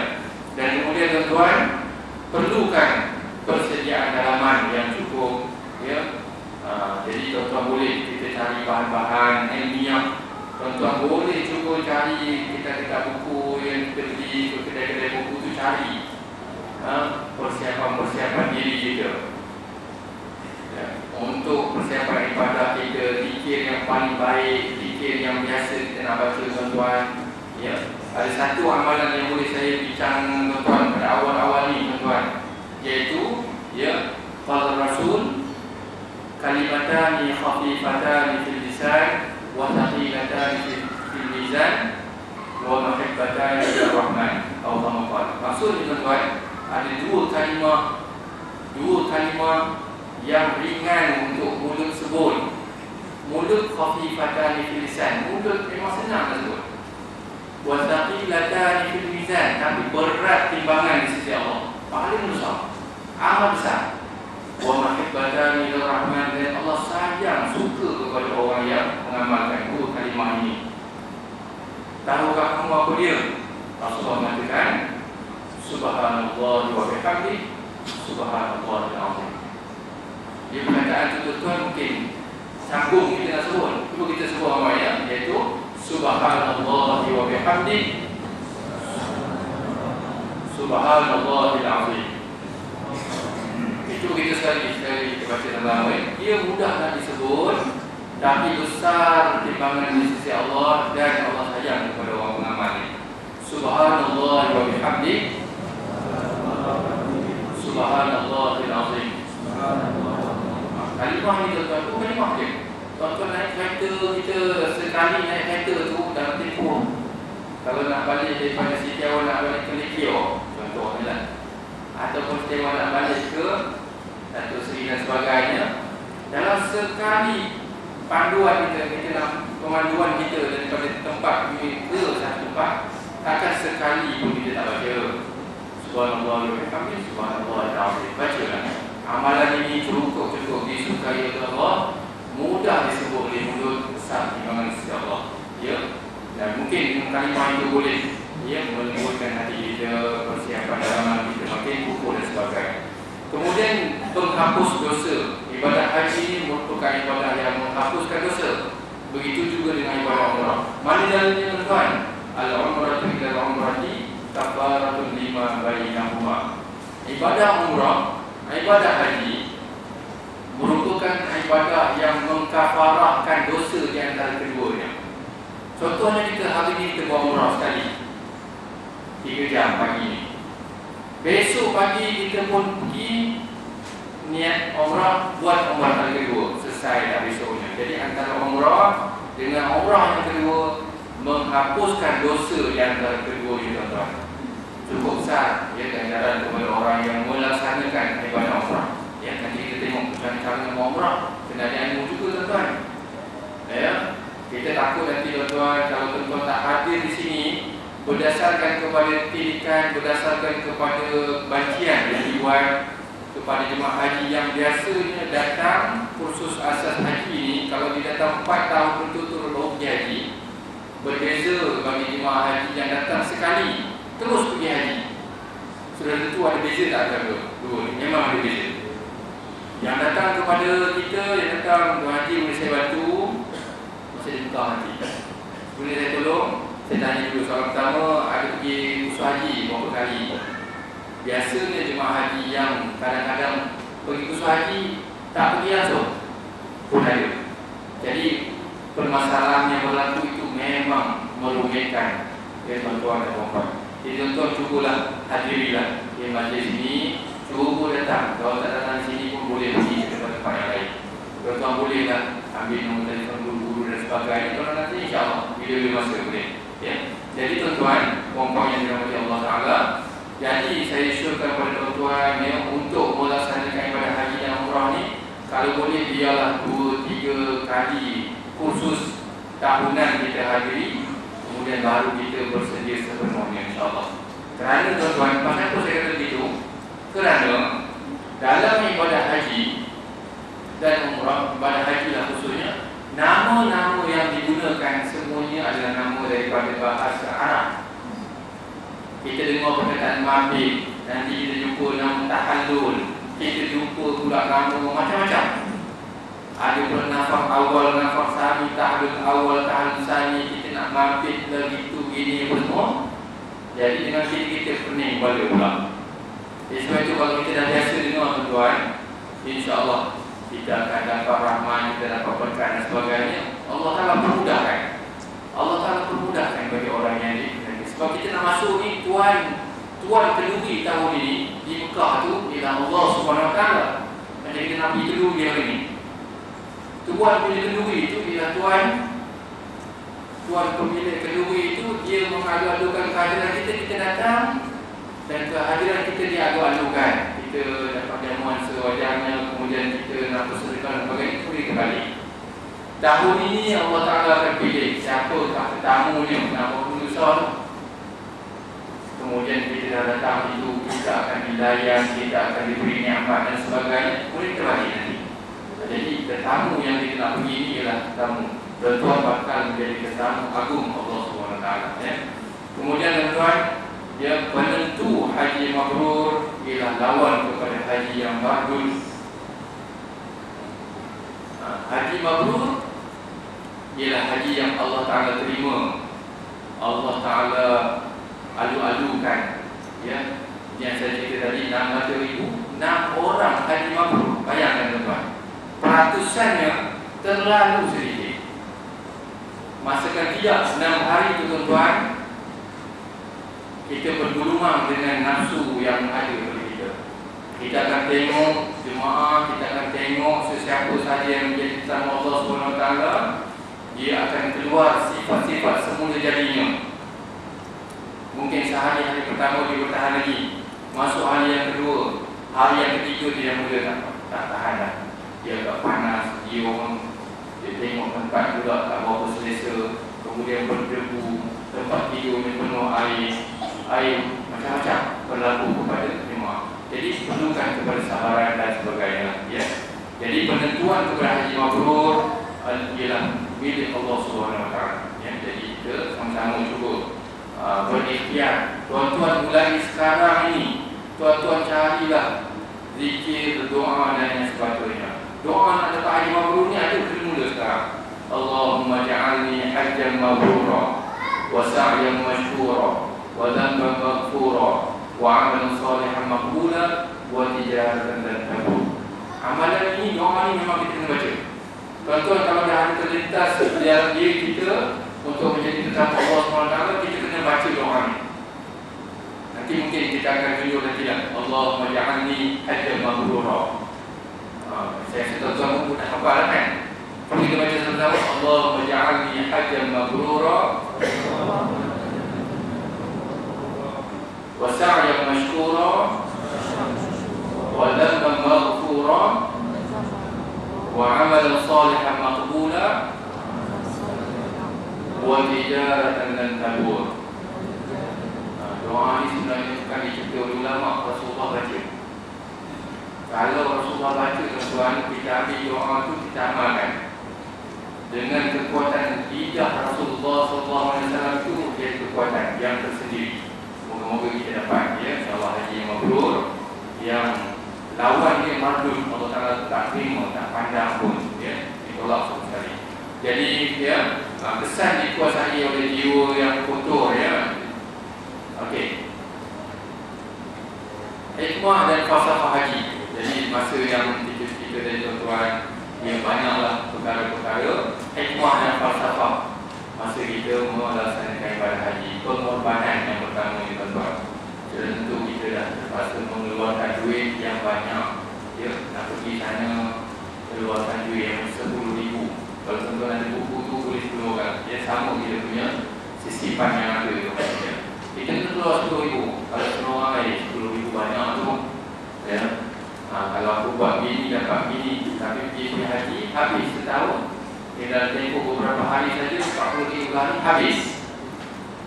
Dan kemudian tuan-tuan, perlukan persiapan bahan-bahan ilmiah. Tuan-tuan boleh cuba cari kita buku yang kita beli ke kedai-kedai buku tu, cari persiapan diri kita untuk persiapan ibadah kita, zikir yang paling baik, zikir yang biasa kita nak baca tuan-tuan. Ada satu amalan yang boleh saya bincang tuan-tuan pada awal-awal ni tuan-tuan, iaitu qala Rasul kalimatani khafifatani fil lisan wa thaqilatani fil mizan wa mahabbatani lir rahman atau kama. Maksudnya tuan-tuan, ada dua kalimah yang ringan untuk mulut sebut. Mulut khafifatani fil lisan, mulut memang senang sebut. Wa thaqilatani fil mizan, tapi berat timbangan di sisi Allah, paling besar, amat besar. Wa mahabbatani lir rahman, dan Allah sayang, suka kepada orang yang mengamalkan dua kalimah ini. Tahukah kamu apa dia? Rasulullah mengatakan subhanallah wa bihamdi subhanallahil azim. Dia perkataan tu tuan mungkin sambung kita nak sebut. Cuba kita sebut awalnya, iaitu subhanallah wa bihamdi subhanallahil azim. Itu kita sekali kita baca dalam dia mudah nak disebut, tapi besar timbangan di sisi Allah, dan Allah sayang kepada orang mengamal. Subhanallah wa bihamdi subhanallahil azim. Kalimah ni tuan-tuan, tu kalimah dia. Tuan-tuan naik kereta, kita sekali naik kereta tu dalam tempoh, kalau nak balik daripada Sitiawan nak balik ke Lekio contohnya, ataupun Sitiawan nak balik ke Datuk Seri dan sebagainya, dalam sekali panduan kita nak pemanduan kita daripada tempat ini ke satu tempat, takkan sekali pun kita tak baca subhanallah wa bihamdi subhanallahil azim. Bacalah. Amalan ini cukup disukai oleh Allah, mudah disebut oleh mulut, besar timbangan sisi Allah. Dan mungkin dengan kalimah itu boleh melembutkan hati kita, persiapan dalam kita makin kukuh dan sebagainya. Kemudian penghapus dosa. Ibadah haji ini merupakan ibadah yang menghapuskan dosa. Begitu juga dengan ibadah umrah. Mana dalilnya tuan? Al-umratu ila al-umrati kafaratun lima bainahuma. Ibadah umrah, ibadah haji merupakan ibadah yang mengkafarahkan dosa di antara keduanya. Contohnya kita hari ini kita buat umrah sekali 3 jam pagi ini. Besok pagi kita pun pergi niat umrah, buat umrah kali kedua, selesai dah besoknya. Jadi antara umrah dengan umrah yang kedua menghapuskan dosa di antara kedua ini tuan-tuan. Cukup besar ganjaran kepada orang yang melaksanakan ibadah umrah. Nanti kita tengok macam cara umrah, kena ada ilmu juga tuan-tuan. Kita takut nanti tuan-tuan kalau tuan-tuan tak hadir di sini, berdasarkan kepada tilikan, berdasarkan kepada bancian yang dibuat kepada jemaah haji yang biasanya datang kursus asas haji ini, kalau dia datang 4 tahun berturut-turut pergi haji, berbeza bagi jemaah haji yang datang sekali terus pergi haji. Sudah tentu ada beza tak ada dua? Memang ada beza. Yang datang kepada kita, yang datang Tuan Haji boleh saya bantu, saya buka hati, boleh saya tolong. Saya tanya dulu soalan pertama, ada pergi kursus haji berapa kali? Biasanya jemaah haji yang kadang-kadang pergi kursus haji tak pergi langsung pun ada. Jadi permasalahan yang berlaku itu memang merugikan tuan-tuan dan puan-puan. Jadi tuan-tuan cubalah hadirilah majlis ini, cuba datang. Kalau tak datang sini pun boleh pergi ke tempat yang lain. Tuan-tuan bolehlah ambil nombor telefon guru-guru dan sebagainya. Kalau nanti insya-Allah bila masa boleh. Jadi tuan-tuan, puan-puan yang dirahmati Allah Taala, jadi saya syorkan kepada tuan-tuan untuk melaksanakan ibadah haji dan umrah ni, kalau boleh biarlah 2-3 kali kursus tahunan kita hadiri, kemudian baru kita bersedia sepenuhnya insya-Allah. Kerana tuan-tuan, kenapa saya kata begitu? Kerana dalam ibadah haji dan umrah, ibadah haji lah khususnya, nama-nama yang digunakan semuanya adalah nama daripada bahasa Arab. Kita dengar perkataan mabit, nanti kita jumpa nama tahallul, kita jumpa pula nama macam-macam. Ada pun nafas awal, nafas sani, tahlul awal, tahlul sani, kita nak mampir lagi tu gini semua. Jadi dengan kita pening balik pula. Sebab itu kalau kita dah biasa dengar tuan-tuan, insya-Allah kita akan dapat rahmat, kita dapat berkat dan sebagainya. Allah Taala permudahkan. Allah Taala permudahkan bagi orang yang ini. Sebab kita nak masuk ni tuan kenduri tahun ini di Mekah tu ialah Allah Subhanahu Wa Taala. Macam kita nak pergi kenduri hari ni. Tuan punya kenduri itu ialah tuan pemilik kenduri itu dia mengadu-adukan kehadiran kita datang dan kehadiran kita dia adu-adukan. Kita dapat jamuan sewajarnya, kemudian kita nak bersedekah dan sebagainya, beri kembali. Tahun ini Allah Ta'ala akan pilih siapakah tetamunya nak berusaha. Kemudian kita dah datang itu, kita akan dilayan, kita akan diberi nikmat dan sebagainya, kemudian kembali nanti. Jadi tetamu yang kita nak pergi ini ialah tetamu. Dan Tuhan bakal menjadi tetamu agung Allah SWT. Kemudian tuan, dia penentu haji mabrur ialah lawan kepada haji yang mardud. Haji mabrur ialah haji yang Allah Ta'ala terima. Allah Ta'ala alu-alukan. Ya, yang saya cerita tadi 600,000, 6 orang haji mabrur. Bayangkan tuan, peratusannya terlalu sedikit. Masakan dia 6 hari itu tuan-tuan, kita bergulungan dengan nafsu yang ada pada kita. Kita akan tengok jemaah, kita akan tengok sesiapa sahaja yang menjadi tetamu Allah SWT, dia akan keluar sifat-sifat semula jadinya. Mungkin sehari hari pertama dia bertahan lagi, masuk hari yang kedua, hari yang ketiga dia mula tak tahan dah. Dia agak panas, dia tengok tempat juga tak berapa selesa, kemudian berdebu, tempat tidurnya penuh air macam-macam berlaku kepada jemaah. Jadi perlukan kebersabaran dan sebagainya. Ya. Jadi penentuan kepada haji mabrur ialah milik Allah SWT. Ya. Jadi kita sama-sama cuba berikhtiar. Tuan-tuan mulai sekarang ini, tuan-tuan carilah zikir, doa dan yang sebagainya. Doa nak dapat haji mabrur ni ada kena mula sekarang. Allahumma ja'alni hajjan mabrura wa sa'yan mashkura wa dhanban maghfura wa 'amalan salihan maqbula wa tijaratan lan tabur. Amalan ini, doa ini memang kita kena baca. Tuan-tuan, kalau dah ada terlintas dalam diri kita untuk menjadi tetamu Allah SWT, kita kena baca doa ini. Nanti mungkin kita akan tunjuk dan tidak. Allahumma ja'alni hajjan mabrura. Saya rasa tuan-tuan pun dah hafal kan? Kita baca sama-sama. Allahumma ja'alni hajjan mabrura wa sa'yan mashkura wa dhanban maghfura wa 'amalan salihan maqbula wa tijaratan lan tabur. Doa ini sebenarnya bukan dicipta oleh ulama, Rasulullah baca. Kalau Rasulullah baca tuan-tuan, kita ambil doa itu, kita amalkan. Dengan kekuatan lidah Rasulullah SAW itu menjadi kekuatan yang tersendiri. Moga-moga kita dapat, ya, insya-Allah haji yang mabrur, yang lawan dia mardud, Allah Taala tak terima, tak pandang pun, ya, ditolak sama sekali. Jadi, ya, kesan dikuasai oleh jiwa yang kotor, ya. Okey. Hikmah dan falsafah haji. Jadi masa yang kita dari tuan-tuan, yang banyaklah perkara-perkara hikmah dan falsafah masa kita melaksanakan ibadah haji. Pengorbanan yang pertama ni tuan-tuan. Jadi tentu kita dah terpaksa mengeluarkan duit yang banyak. Ya, nak pergi sana keluarkan duit yang 10,000. Kalau tuan-tuan ada buku tu boleh 10 orang. Dia sama kita punya sisipan yang ada tu. Kita keluar 10,000. Kalau 10 orang lain 10,000 banyak tu. Ya. Kalau aku buat gini, dapat gini, tapi pergi punya haji, habis setahun. Kita tempoh beberapa hari saja, 40 hari, habis.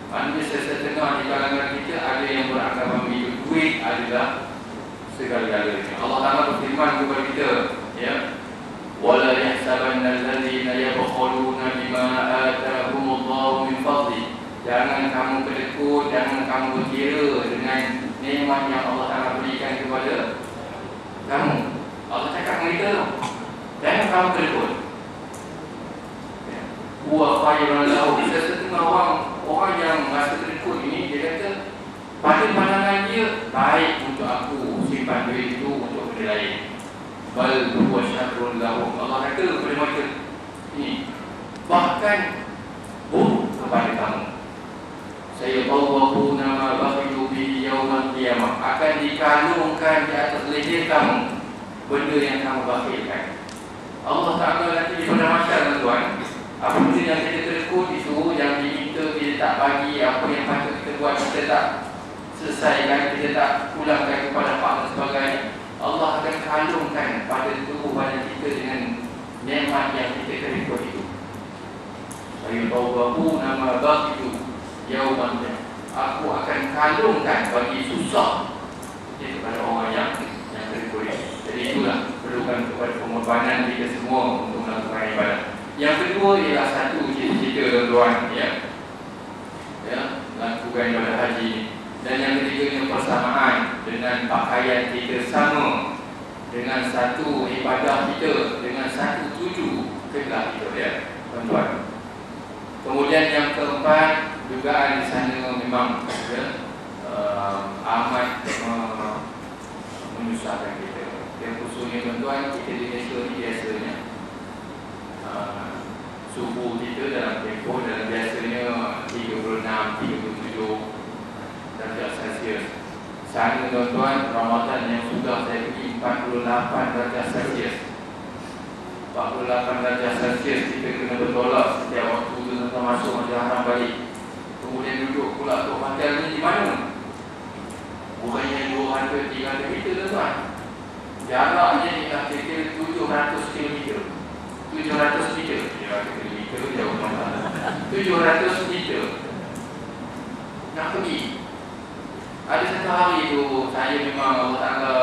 Maksudnya setengah di kalangan kita ada yang beranggapan hidup duit adalah segala-galanya. Allah Ta'ala berfirman kepada kita, ya, wala yahsabanna alladhina yabkhuluna bima atahumullahu min fadli. Jangan kamu kedekut, jangan kamu berkira dengan nikmat yang Allah Ta'ala berikan kepada kamu. Allah cakap dengan kita tu, jangan kamu kedekut. lahu. Setengah orang yang merasa terikut ini, dia kata pada pandangan dia baik untuk aku simpan duit itu untuk benda lain. Bal huwa syarrun lahu. Allah kata kepada mereka ini, bahkan buruk kepada kamu. Saya bawahu nama bakhilu bihi yaumal qiyamah, akan dikalungkan di atas leher kamu benda yang kamu bakhilkan. Allah Ta'ala nanti di pada masyarakat, tuan, apa benda yang kita terikut itu, yang diminta kita tak bagi, apa yang patut kita buat kita tak selesaikan, kita tak pulangkan kepada Pak dan sebagainya, Allah akan kalungkan pada tubuh badan kita dengan nikmat yang kita terikut itu. Saya bawahu nama bakhilu yauman, aku akan kalungkan bagi susah kepada orang yang terikut. Jadi itulah perlukan kepada pengorbanan kita semua untuk melakukan ibadah. Yang kedua ialah satu cita-cita tuan-tuan, lakukan ibadah haji. Dan yang ketiganya persamaan dengan pakaian kita sama, dengan satu ibadah kita, dengan satu tuju kiblat kita, tuan-tuan. Kemudian yang keempat, dugaan di sana memang amat menyusahkan kita. Yang khususnya tuan-tuan, kita di Malaysia ni biasanya suhu kita dalam tempoh dalam biasanya 36, 37 darjah Celsius. Sana tuan-tuan, Ramadan yang sudah saya pergi 48 darjah Celsius. 48 darjah Celsius kita kena bertolak setiap waktu tuan-tuan masuk Masjidil Haram balik. Kemudian duduk pula untuk hotel ni di mana? Bukannya 200, 300 meter tuan-tuan. Jaraknya ialah kira-kira 700 km. 700 meter. 700 km jauh tuan-tuan. 700 meter. Nak pergi. Ada satu hari tu saya memang Allah Ta'ala,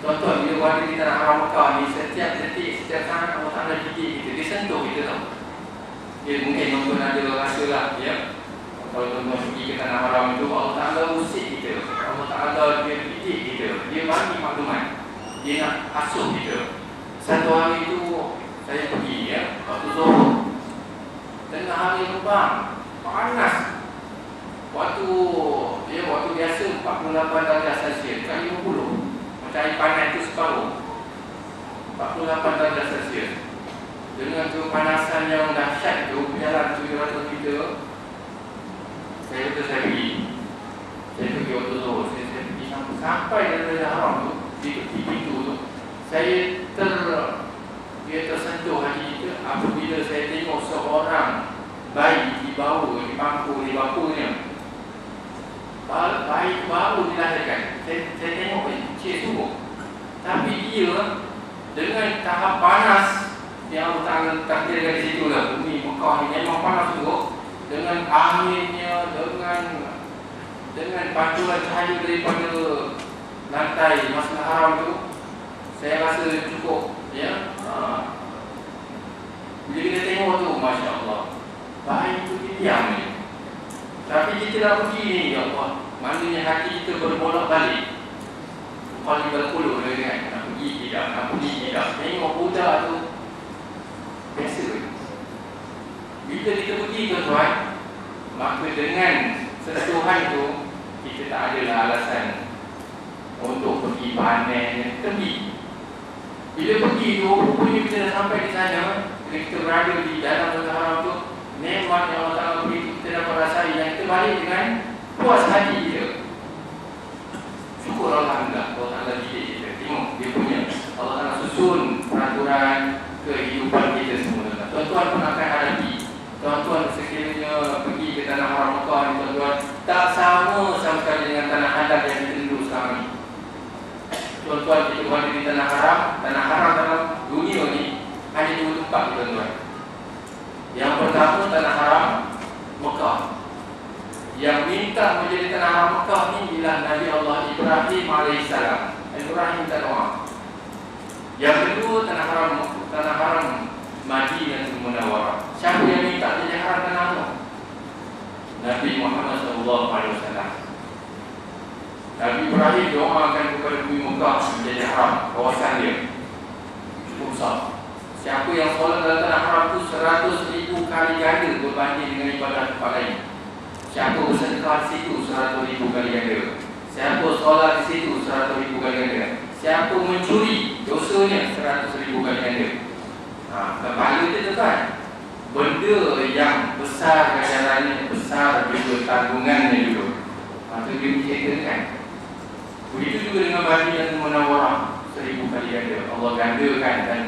tuan-tuan, bila berada di tanah haram Mekah ni, setiap detik, setiap saat Allah Ta'ala didik kita, dia sentuh kita tau. Dia mungkin tuan-tuan ada rasa lah, kalau tuan-tuan pergi ke tanah haram itu, Allah Ta'ala usik kita, Allah Ta'ala dia didik kita, dia bagi maklumat, dia nak asuh kita. Satu hari itu saya pergi, waktu Zuhur, tengah hari lubang, panas. Waktu biasa 48 darjah Celsius kali 50, macam air panas itu separuh. 48 darjah Celsius. Dengan kepanasan yang dahsyat itu, berjalan 700 meter, saya pergi waktu Zuhur, saya pergi sampai dari haram tu, di pintu tu, saya tersentuh hati kita apabila saya tengok seorang bayi di bangkunya. Bayi baru dilahirkan. Saya tengok kecil sungguh. Tapi dia dengan tahap panas yang Allah takdirkan di situ lah, bumi Mekah ni memang panas sungguh. Dengan anginnya, dengan pantulan cahaya daripada lantai Masjidil Haram tu, saya rasa cukup. Bila kita tengok tu, Masya Allah, bayi tu diam ni. Tapi kita dah pergi ni, ya Allah, maknanya hati kita berbolak balik. Kali berpuluh dengan nak pergi tidak. Tengok budak tu biasa. Bila kita pergi tuan-tuan, maka dengan sentuhan tu, kita tak adalah alasan untuk pergi panen, pergi. Bila pergi tu, rupanya kita dah sampai di sana, kita berada di dalam Masjidil Haram tu, nikmat yang Allah Ta'ala beri kita dapat rasai, yang kita balik dengan puas hati kita. Syukur Alhamdulillah, Allah Ta'ala didik kita. Tengok dia punya, Allah Ta'ala susun peraturan kehidupan kita semua. Tuan-tuan pun akan hadapi. Tuan-tuan sekiranya pergi ke tanah haram Mekah ni, tuan-tuan, tak sama sekali dengan tanah halal yang kita duduk sekarang ni. Tuan-tuan, kita berada di tanah haram dalam dunia ni hanya dua tempat, tuan-tuan. Yang pertama tanah haram Mekah. Yang minta menjadi tanah haram Mekah ni ialah Nabi Allah Ibrahim AS. Ibrahim minta doa. Yang kedua tanah haram Madinah Munawwarah. Siapa yang minta jadi haram tanah haram? Nabi Muhammad SAW. Nabi Ibrahim doakan kepada bumi Mekah menjadi haram, kawasan dia cukup besar. Siapa yang solat dalam tanah haram itu 100,000 kali ganda berbanding dengan ibadah tempat lain. Siapa bersedekah di situ 100,000 kali ganda. Siapa solat di situ 100,000 kali ganda. Siapa mencuri dosanya 100,000 kali ganda. Pahala dia tuan. Benda yang besar ganjarannya, besar juga tanggungannya juga. Itu dia menceritakan. Begitu juga dengan bagi yang menawarah 1,000 kali ganda. Allah gandakan dan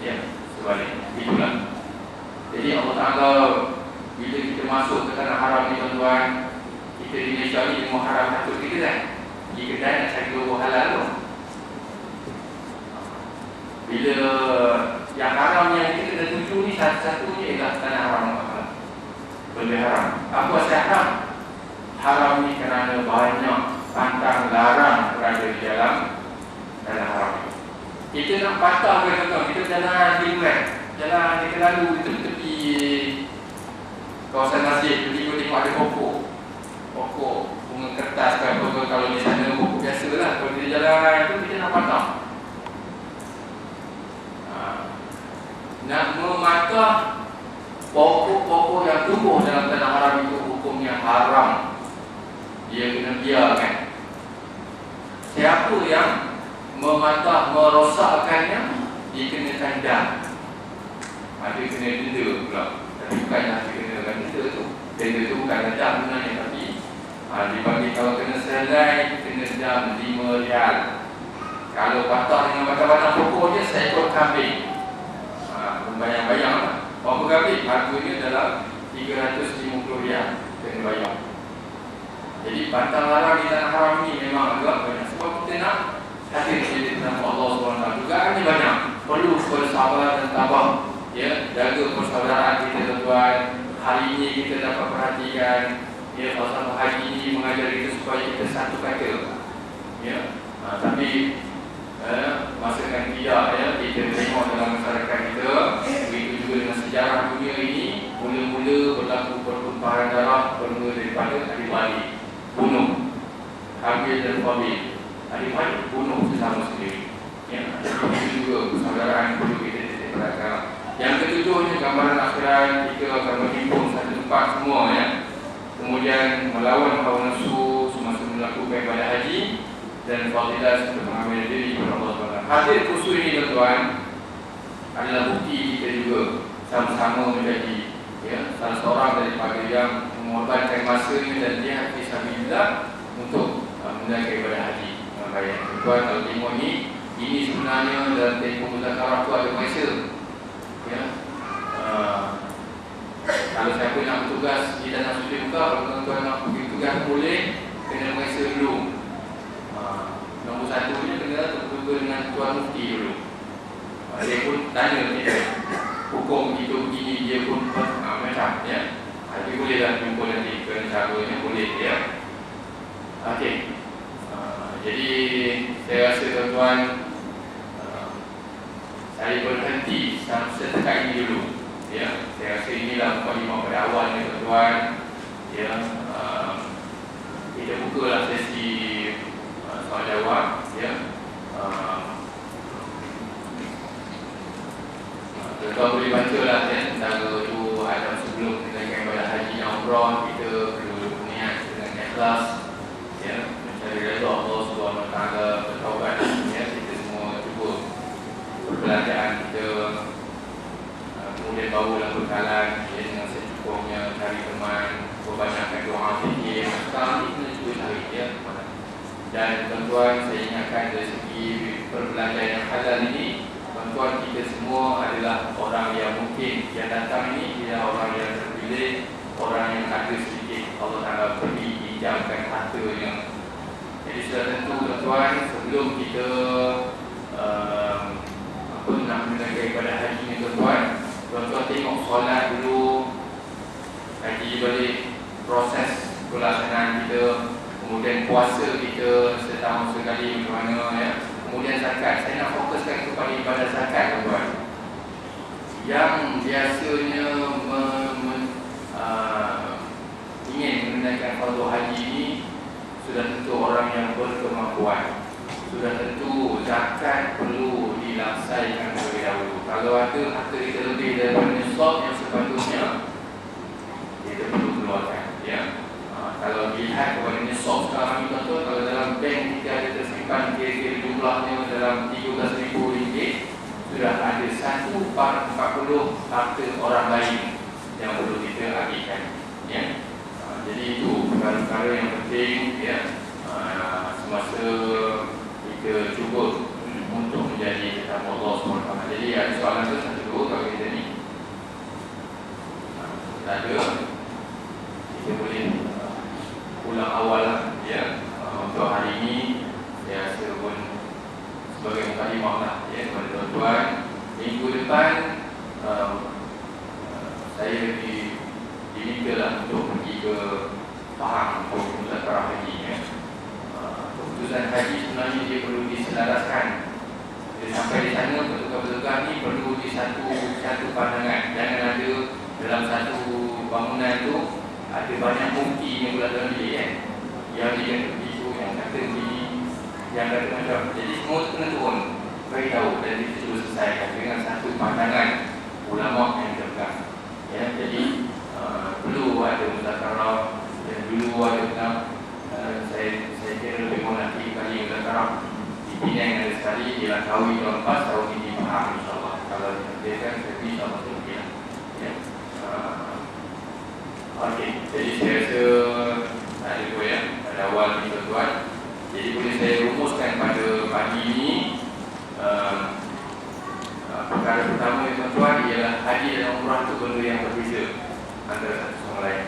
ya sebaliknya. Itulah. Jadi Allah Ta'ala bila kita masuk ke tanah haram ni tuan-tuan, kita di Malaysia ni semua haram satu kita kan. Pergi kedai nak cari dua halal tu. Bila yang haram yang kita kena tuju ni satu-satunya ialah tanah haram. Benda haram. Apa asal haram? Haram ni kerana banyak pantang larang berada di dalam tanah haram. Kita nak patah ke tuan-tuan, kita jalan di luar. Jalan kita lalu kita tepi kawasan masjid, tiba-tiba tengok ada pokok bunga kertas ke apa ke. Kalau di sana pokok biasa lah. Kalau di jalan tu kita nak patah. Nak mematah pokok-pokok yang tumbuh dalam tanah haram itu hukumnya haram. Dia kena biarkan. Siapa yang mematah, merosakkannya, dia kena tandang. Ada kena denda pula. Tapi bukanlah dia kena denda tu. Denda tu bukan dendam sebenarnya. Tapi dibagi kalau kena selai, kena dendam 5 rial. Kalau patah dengan batang-batang pokok dia, seekor kambing. Bayang-bayang lah. Berapa kambing? Harganya dalam 350 rial. Kena bayang. Jadi pantang larang di tanah haram ni memang agak banyak. Sebab kita nak hadir jadi nama Allah SWT. Dugaannya banyak. Perlu bersabar dan tabah. Ya, jaga persaudaraan kita tuan-tuan. Hari ini kita dapat perhatikan, ya, falsafah haji ini mengajar kita supaya kita satu kata. Ya, tapi masakan tidak, ya, kita tengok dalam masyarakat kita. Begitu juga dengan sejarah dunia ini, mula-mula berlaku pertumpahan darah bermula daripada adik-beradik bunuh, Habil dan Qabil. Adik-beradik bunuh sesama sendiri. Ya, itu juga persaudaraan perlu kita titik-titik. Yang ketujuhnya gambaran akhirat, kita akan berhimpun satu tempat semua, ya. Kemudian melawan hawa nafsu semasa melakukan ibadah haji dan fadilah untuk mengambil diri kepada Allah SWT. Hadir khusus ini tuan-tuan adalah bukti kita juga sama-sama menjadi, ya, salah seorang daripada yang mengorbankan masanya dan dia fisabilillah untuk menunaikan ibadah haji dengan baik. Tuan, kalau tengok ini sebenarnya dalam tempoh muzakarah tu ada masa. Ya, kalau siapa nak bertugas di tanah suci Mekah, kalau tuan-tuan nak pergi tugas boleh, kena meriksa dulu. Nombor satunya kena tertugas dengan Tuan Mufti dulu. Dia pun tanya kita, hukum itu begini, dia pun macam, ya. Tapi bolehlah jumpa nanti kerana caranya boleh, ya. Okey. Jadi saya rasa tuan-tuan, saya berhenti setakat ini dulu. Ya, saya rasa inilah mukadimah pada awalnya tuan-tuan. Ya, kita bukalah sesi soal jawab. Ya, tuan-tuan boleh bacalah, ya, antara tu adab sebelum menunaikan ibadah haji dan umrah. Kita perlu niat dengan ikhlas, ya, mencari redha Allah SWT, bertaubat. Ya, kita semua cuba perbelanjaan kita, kemudian bawalah bekalan, ya, dengan secukupnya, cari teman, perbanyakkan doa zikir. Sekarang ni kena cuba cari, ya. Dan tuan-tuan, saya ingatkan dari segi perbelanjaan yang halal ini, tuan-tuan, kita semua adalah orang yang mungkin yang datang ini ialah orang yang terpilih, orang yang ada sedikit Allah Ta'ala beri hijabkan hartanya. Jadi sudah tentu tuan-tuan, sebelum kita nak menunaikan ibadah haji ni tuan-tuan tengok solat dulu, kaji balik proses pelaksanaan kita, kemudian puasa kita setahun sekali macam mana, ya. Kemudian zakat, saya nak fokuskan kepada ibadah zakat tuan-tuan. Yang biasanya ingin menunaikan fardu haji ini sudah tentu orang yang berkemampuan. Sudah tentu zakat perlu dilaksanakan terlebih dahulu. Kalau ada harta kita lebih daripada nisab yang sepatutnya, kita perlu keluarkan. Ya. Kalau dilihat kepadanya soft sekarang ini contoh, kalau dalam bank kita ada tersimpan kira-kira jumlahnya dalam RM13,000, sudah ada 1/40 harta orang lain yang perlu kita agihkan. Ya. Jadi itu perkara-perkara yang penting ya, semasa kita cuba untuk menjadi kata Allah SWT. Jadi ada soalan tu satu dua kalau kita ni tak ada, kita boleh ulang awal lah, ya. Untuk hari ini ya, saya pun sebagai mukadimah lah ya kepada tuan-tuan. Minggu depan saya dimintalah untuk pergi ke Pahang untuk muzakarah haji ya. Keputusan haji sebenarnya dia perlu diselaraskan. Dia sampai di sana petugas-petugas ni perlu di satu pandangan. Jangan ada dalam satu bangunan tu ada banyak bukti yang berlaku dia kan. Yang dia kata begitu, yang kata begini, yang kata macam. Jadi semua kena turun, beritahu dan kita cuba selesaikan dengan satu pandangan ulama yang terpegang. Ya, jadi perlu ada muzakarah dan dulu ada saya kira lebih mohon nanti kali muzakarah di Penang ada sekali, ialah Kawi tahun lepas, tahun ini Pahang insyaAllah. Kalau diadakan, tapi insyaAllah terlebih lah. Ya. Okey, jadi saya rasa tak ada dua ya, pada awal ni tuan-tuan. Jadi boleh saya rumuskan pada pagi ini, perkara pertama yang tuan-tuan ialah haji dan umrah itu benda yang berbeza antara satu sama lain.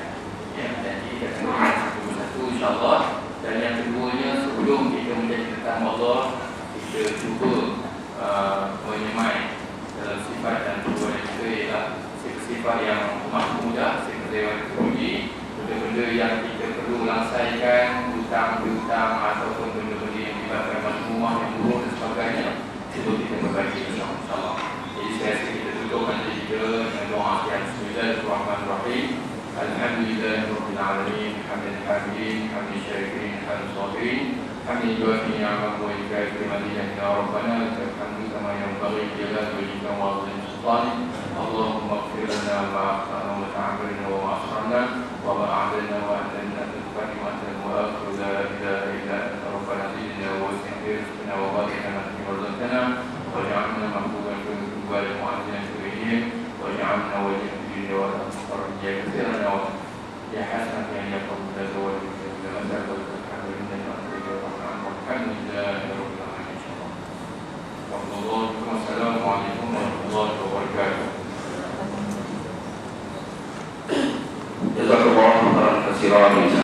Ya, jadi kita akan satu insyaAllah. Dan yang keduanya, sebelum kita menjadi tentang Allah, kita cuba menyemai dalam sifat dan tujuan kita ialah sifat yang mudah, sifat yang terpuji, benda-benda yang kita perlu langsaikan, hutang-hutang ataupun benda-benda yang menyebabkan rumah yang buruk dan sebagainya, cuba kita berbagi insyaAllah. Jadi saya rasa kita tutup nanti kita dengan doa yang Bismillahirrahmanirrahim. Alhamdulillahirabbil alamin, hamdan hamidin, hamdan syakirin, hamdan sabirin, hamdan yuafi ni'amahu wa yukafi madidah ya rabbana, lakal hamdu kama yanbaghi li jalali wajhika wa 'azimi sultanik. Allahumma ighfir lana ma akhtana wa ta'ammalna wa ma asrarna wa ma a'lanna wa a'lanna al-fatihah wa anta al-mu'akhir la ilaha illa anta rabbana zidna wa wasi'na rizqana wa barik lana fi rizqina waj'alna mahbuban fi qulubi mu'adhdhinan fi ilayhim waj'alna wajhan fi jawab ya kathirana wa ya hasanatan ya qabbal wa la nasal alhamdulillah alhamdulillah Wassalamualaikum warahmatullahi wabarakatuh. Jazakallahu khairan katsiran.